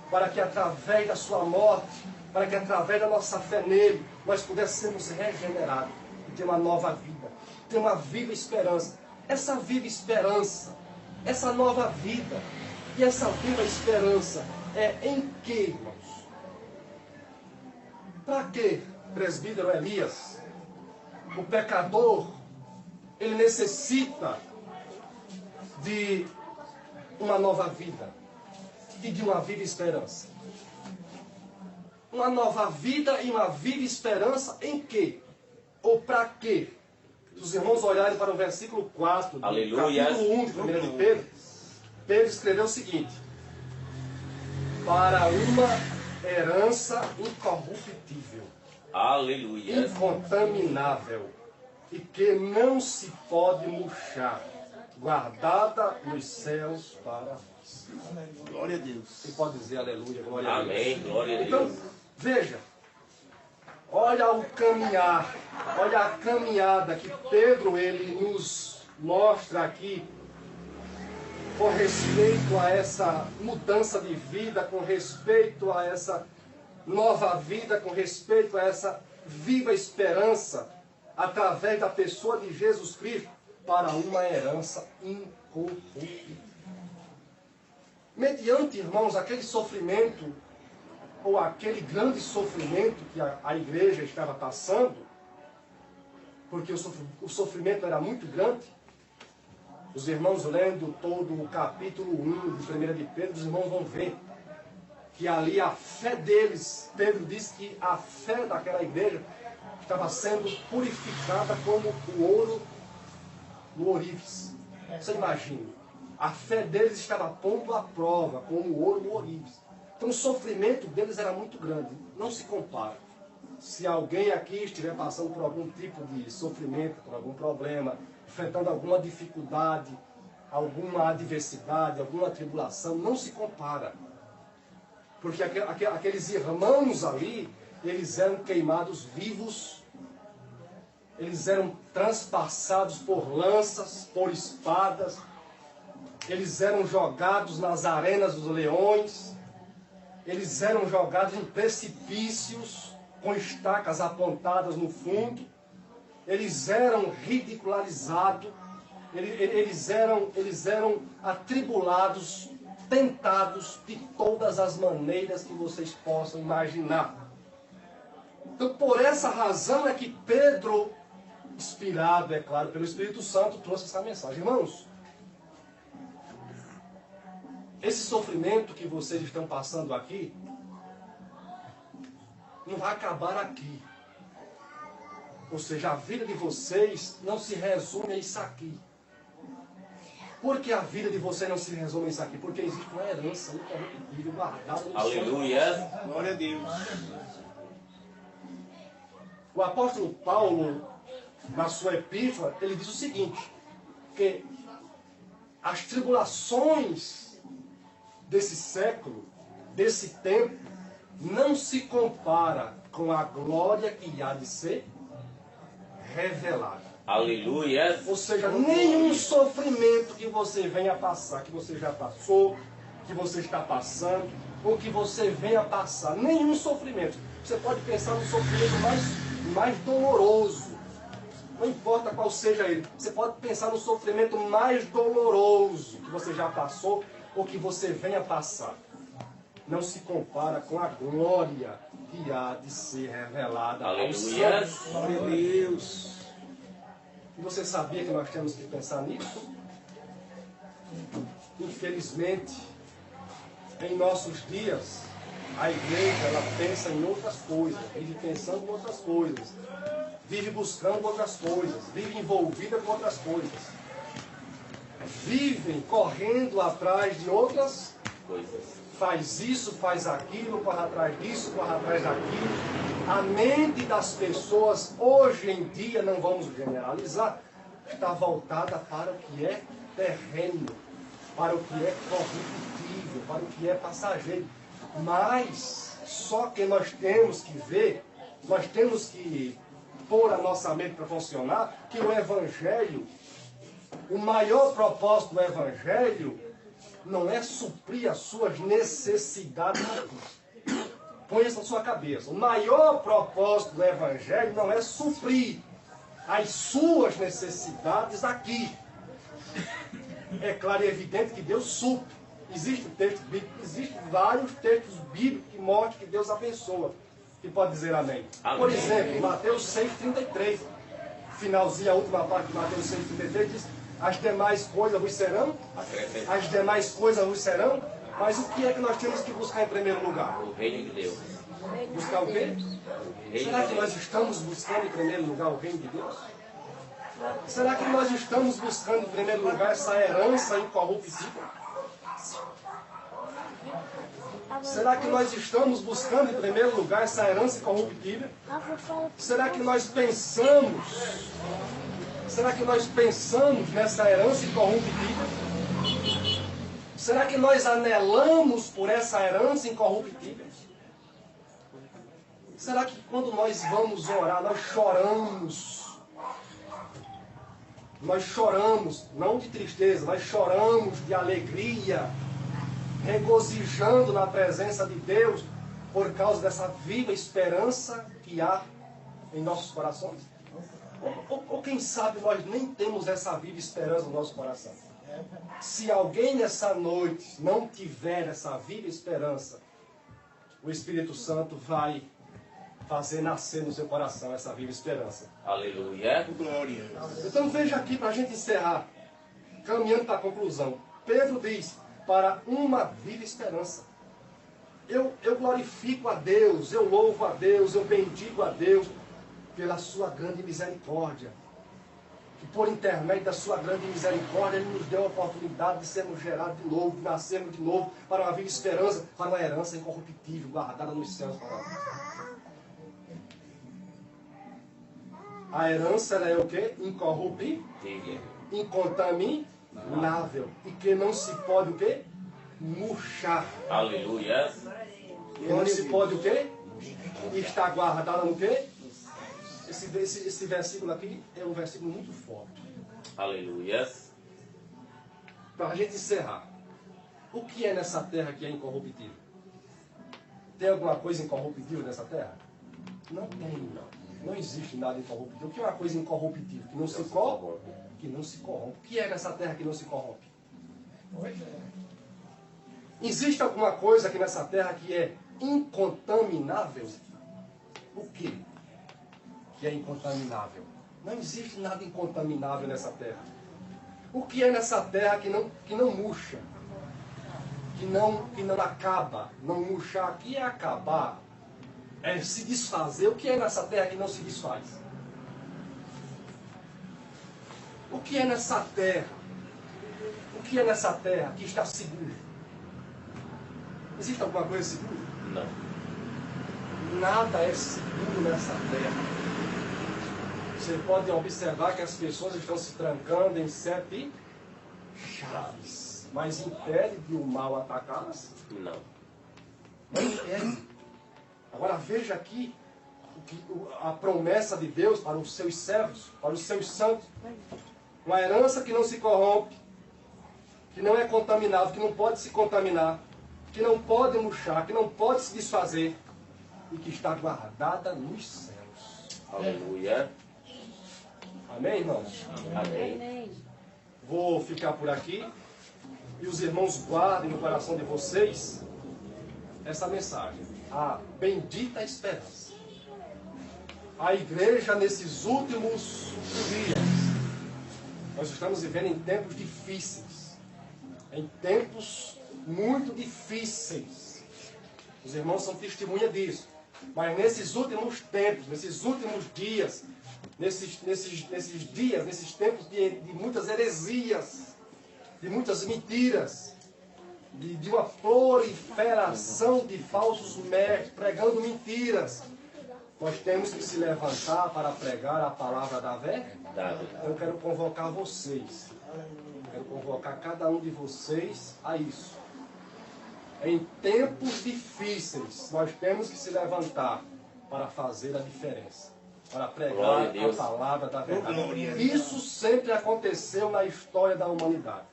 para que através da sua morte, para que através da nossa fé nele, nós pudéssemos ser regenerados e ter uma nova vida. tem uma viva esperança. Essa viva esperança, essa nova vida e essa viva esperança é em que, irmãos? Para que, presbítero Elias, o pecador, ele necessita de uma nova vida e de uma viva esperança? Uma nova vida e uma viva esperança em que? Ou para quê? Se os irmãos olharem para o versículo 4 do Aleluia. capítulo 1 de 1 de Pedro, Pedro escreveu o seguinte: para uma herança incorruptível, Aleluia. incontaminável e que não se pode murchar, guardada nos céus para nós. Glória a Deus. Você pode dizer aleluia, glória a Deus. Amém. Glória a Então, Deus. veja, olha o caminhar, olha a caminhada que Pedro ele nos mostra aqui com respeito a essa mudança de vida, com respeito a essa nova vida, com respeito a essa viva esperança através da pessoa de Jesus Cristo para uma herança incorruptível. Mediante, irmãos, aquele sofrimento ou aquele grande sofrimento que a igreja estava passando, porque o sofrimento era muito grande. Os irmãos lendo todo o capítulo 1 de 1 de Pedro, os irmãos vão ver que ali a fé deles, Pedro diz que a fé daquela igreja estava sendo purificada como o ouro do ourives. Você imagina, a fé deles estava pondo à prova como o ouro do ourives. Então o sofrimento deles era muito grande, não se compara. Se alguém aqui estiver passando por algum tipo de sofrimento, por algum problema, enfrentando alguma dificuldade, alguma adversidade, alguma tribulação, não se compara. Porque aqueles irmãos ali, eles eram queimados vivos, eles eram transpassados por lanças, por espadas, eles eram jogados nas arenas dos leões, eles eram jogados em precipícios com estacas apontadas no fundo, eles eram ridicularizados, eles eram atribulados, tentados de todas as maneiras que vocês possam imaginar. Então, por essa razão é que Pedro, inspirado, é claro, pelo Espírito Santo, trouxe essa mensagem. Irmãos, esse sofrimento que vocês estão passando aqui, não vai acabar aqui. Ou seja, a vida de vocês não se resume a isso aqui. Por que a vida de vocês não se resume a isso aqui? Porque existe uma herança incorruptível guardada no céu. Aleluia. Glória a Deus. O apóstolo Paulo, na sua epístola, ele diz o seguinte, que as tribulações desse século, desse tempo, não se compara com a glória que há de ser revelada. Aleluia. Ou seja, nenhum sofrimento que você venha passar, que você já passou, que você está passando, ou que você venha passar, nenhum sofrimento. Você pode pensar no sofrimento mais doloroso, não importa qual seja ele. Você pode pensar no sofrimento mais doloroso que você já passou, ou que você venha passar. Não se compara com a glória que há de ser revelada aos Aleluia. santos. Glória a Deus. E você sabia que nós temos que pensar nisso? Infelizmente, em nossos dias, a igreja ela pensa em outras coisas, vive pensando em outras coisas, vive buscando outras coisas, vive envolvida com outras coisas. Vivem correndo atrás de outras Coisas. Faz isso, faz aquilo, corre atrás disso, corre atrás daquilo. A mente das pessoas, hoje em dia, não vamos generalizar, está voltada para o que é terreno, para o que é corruptível, para o que é passageiro. Mas, só que nós temos que ver, nós temos que pôr a nossa mente para funcionar, que o Evangelho, o maior propósito do Evangelho, não é suprir as suas necessidades. Põe isso na sua cabeça. O maior propósito do Evangelho não é suprir as suas necessidades aqui. É claro e evidente que Deus supre. Existem vários textos bíblicos que mostram que Deus abençoa. Que pode dizer amém. Por exemplo, Mateus 6,33. Finalzinho, a última parte de Mateus 6,33 diz: as demais coisas vos serão. As demais coisas vos serão. Mas o que é que nós temos que buscar em primeiro lugar? O reino de Deus. Buscar o quê? Será que nós estamos buscando em primeiro lugar o reino de Deus? Será que nós estamos buscando em primeiro lugar essa herança incorruptível? Será que nós estamos buscando em primeiro lugar essa herança incorruptível? Será que nós pensamos? Será que nós pensamos nessa herança incorruptível? Será que nós anelamos por essa herança incorruptível? Será que quando nós vamos orar, nós choramos? Nós choramos, não de tristeza, nós choramos de alegria, regozijando na presença de Deus por causa dessa viva esperança que há em nossos corações? Ou quem sabe nós nem temos essa viva esperança no nosso coração? Se alguém nessa noite não tiver essa viva esperança, o Espírito Santo vai fazer nascer no seu coração essa viva esperança. Aleluia. Glória. Então veja aqui para a gente encerrar, caminhando para a conclusão. Pedro diz: para uma viva esperança. Eu glorifico a Deus, eu louvo a Deus, eu bendigo a Deus pela sua grande misericórdia. Que por intermédio da sua grande misericórdia, Ele nos deu a oportunidade de sermos gerados de novo, de nascermos de novo, para uma viva esperança, para uma herança incorruptível, guardada nos céus para nós. A herança ela é o quê? Incorruptível, incontaminável, e que não se pode o quê? Murchar. Aleluia. E não se pode o quê? Está guardada no quê? Esse versículo aqui é um versículo muito forte. Aleluia. Para a gente encerrar, o que é nessa terra que é incorruptível? Tem alguma coisa incorruptível nessa terra? Não tem, não. Não existe nada incorruptível. O que é uma coisa incorruptível? Que não se corrompe. Que não se corrompe. O que é nessa terra que não se corrompe? Existe alguma coisa aqui nessa terra que é incontaminável? O que é incontaminável? Não existe nada incontaminável nessa terra. O que é nessa terra que não murcha? Que não acaba? Não murchar aqui é acabar. É se desfazer. O que é nessa terra que não se desfaz? O que é nessa terra? O que é nessa terra que está seguro? Existe alguma coisa segura? Não. Nada é seguro nessa terra. Você pode observar que as pessoas estão se trancando em 7 chaves. Mas impede de o mal atacá-las? Não. Não impede. Agora veja aqui a promessa de Deus para os seus servos, para os seus santos. Uma herança que não se corrompe, que não é contaminada, que não pode se contaminar, que não pode murchar, que não pode se desfazer e que está guardada nos céus. Aleluia. Amém, irmãos? Amém. Vou ficar por aqui e os irmãos guardem no coração de vocês essa mensagem. A bendita esperança. A igreja nesses últimos dias, nós estamos vivendo em tempos difíceis, em tempos muito difíceis. Os irmãos são testemunha disso. Mas nesses últimos tempos, nesses últimos dias, nesses tempos de muitas heresias, de muitas mentiras, de uma proliferação de falsos mestres, pregando mentiras, nós temos que se levantar para pregar a palavra da verdade. Eu quero convocar vocês, quero convocar cada um de vocês a isso. Em tempos difíceis, nós temos que se levantar para fazer a diferença, para pregar a palavra da verdade. Isso sempre aconteceu na história da humanidade.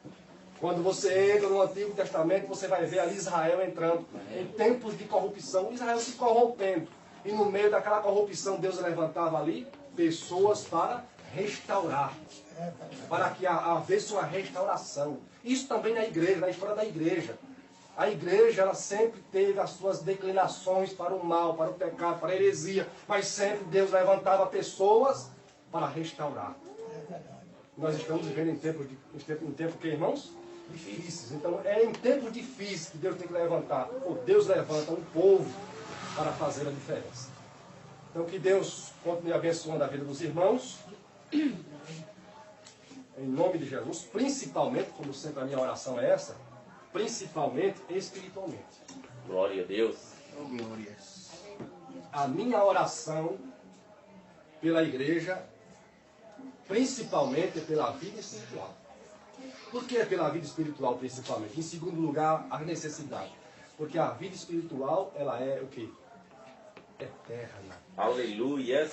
Quando você entra no Antigo Testamento, você vai ver ali Israel entrando em tempos de corrupção, Israel se corrompendo. E no meio daquela corrupção, Deus levantava ali pessoas para restaurar, para que havesse uma restauração. Isso também na igreja, na história da igreja. A igreja, ela sempre teve as suas declinações para o mal, para o pecado, para a heresia, mas sempre Deus levantava pessoas para restaurar. Nós estamos vivendo em tempo que, irmãos? Difíceis. Então, é em tempos difíceis que Deus tem que levantar. Ou Deus levanta um povo para fazer a diferença. Então, que Deus continue abençoando a vida dos irmãos. Em nome de Jesus. Principalmente, como sempre a minha oração é essa, principalmente espiritualmente. Glória a Deus. A minha oração pela igreja, principalmente pela vida espiritual. Por que pela vida espiritual, principalmente? Em segundo lugar, a necessidade. Porque a vida espiritual, ela é o quê? Eterna. Aleluia.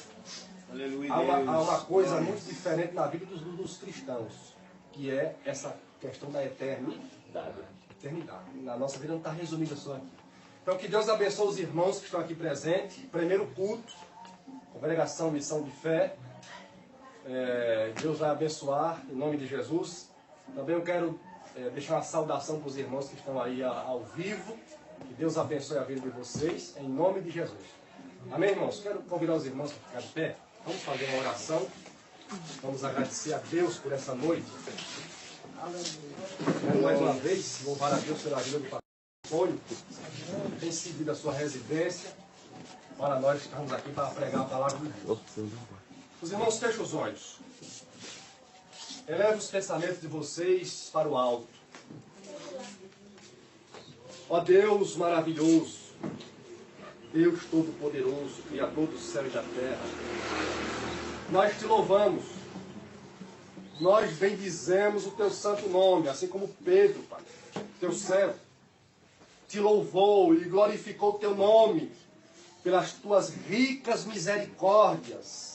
Há uma coisa muito diferente na vida dos cristãos, que é essa questão da eternidade. Na nossa vida não está resumida só aqui. Então, que Deus abençoe os irmãos que estão aqui presentes. Primeiro culto, congregação, missão de fé. Deus vai abençoar, em nome de Jesus. Também eu quero deixar uma saudação para os irmãos que estão aí ao vivo. Que Deus abençoe a vida de vocês, em nome de Jesus. Amém, irmãos? Quero convidar os irmãos para ficar de pé. Vamos fazer uma oração. Vamos agradecer a Deus por essa noite. Quero mais uma vez louvar a Deus pela vida do pastor Antônio, que tem cedido a sua residência para nós que estamos aqui para pregar a palavra de Deus. Os irmãos, fechem os olhos. Eleve os pensamentos de vocês para o alto. Ó Deus maravilhoso, Deus Todo-Poderoso, Criador do céu e da terra, nós te louvamos, nós bendizemos o teu santo nome, assim como Pedro, Pai, teu servo, te louvou e glorificou o teu nome pelas tuas ricas misericórdias.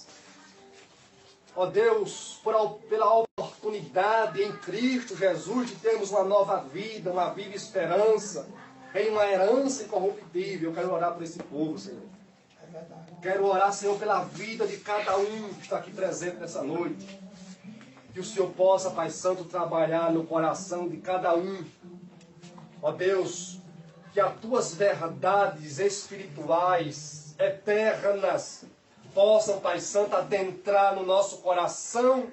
Ó Deus, pela oportunidade em Cristo Jesus de termos uma nova vida, uma viva esperança, em uma herança incorruptível. Eu quero orar por esse povo, Senhor. Quero orar, Senhor, pela vida de cada um que está aqui presente nessa noite. Que o Senhor possa, Pai Santo, trabalhar no coração de cada um. Ó Deus, que as tuas verdades espirituais, eternas, possam, Pai Santo, adentrar no nosso coração,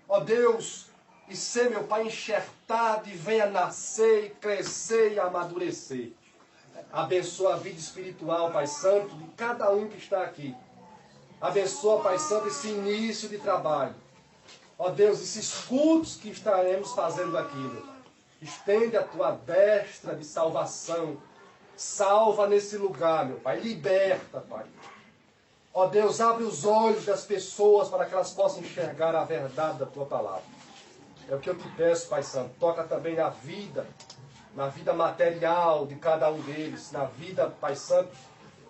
ó Deus, e ser, meu Pai, enxertado e venha nascer, e crescer e amadurecer. Abençoa a vida espiritual, Pai Santo, de cada um que está aqui. Abençoa, Pai Santo, esse início de trabalho. Ó Deus, esses cultos que estaremos fazendo aqui, meu Pai. Estende a tua destra de salvação. Salva nesse lugar, meu Pai. Liberta, Pai. Ó Deus, abre os olhos das pessoas para que elas possam enxergar a verdade da tua palavra. É o que eu te peço, Pai Santo. Toca também na vida material de cada um deles, na vida, Pai Santo,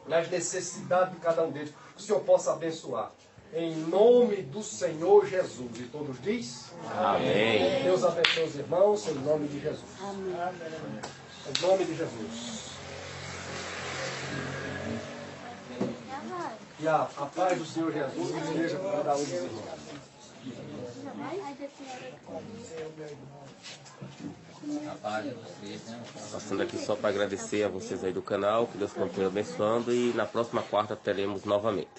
nas necessidades de cada um deles. Que o Senhor possa abençoar. Em nome do Senhor Jesus. E todos diz? Amém. Deus abençoe os irmãos, em nome de Jesus. Amém. Em nome de Jesus. E a paz do Senhor Jesus esteja com cada um dos irmãos. Passando aqui só para agradecer a vocês aí do canal, que Deus continue abençoando, e na próxima quarta teremos novamente.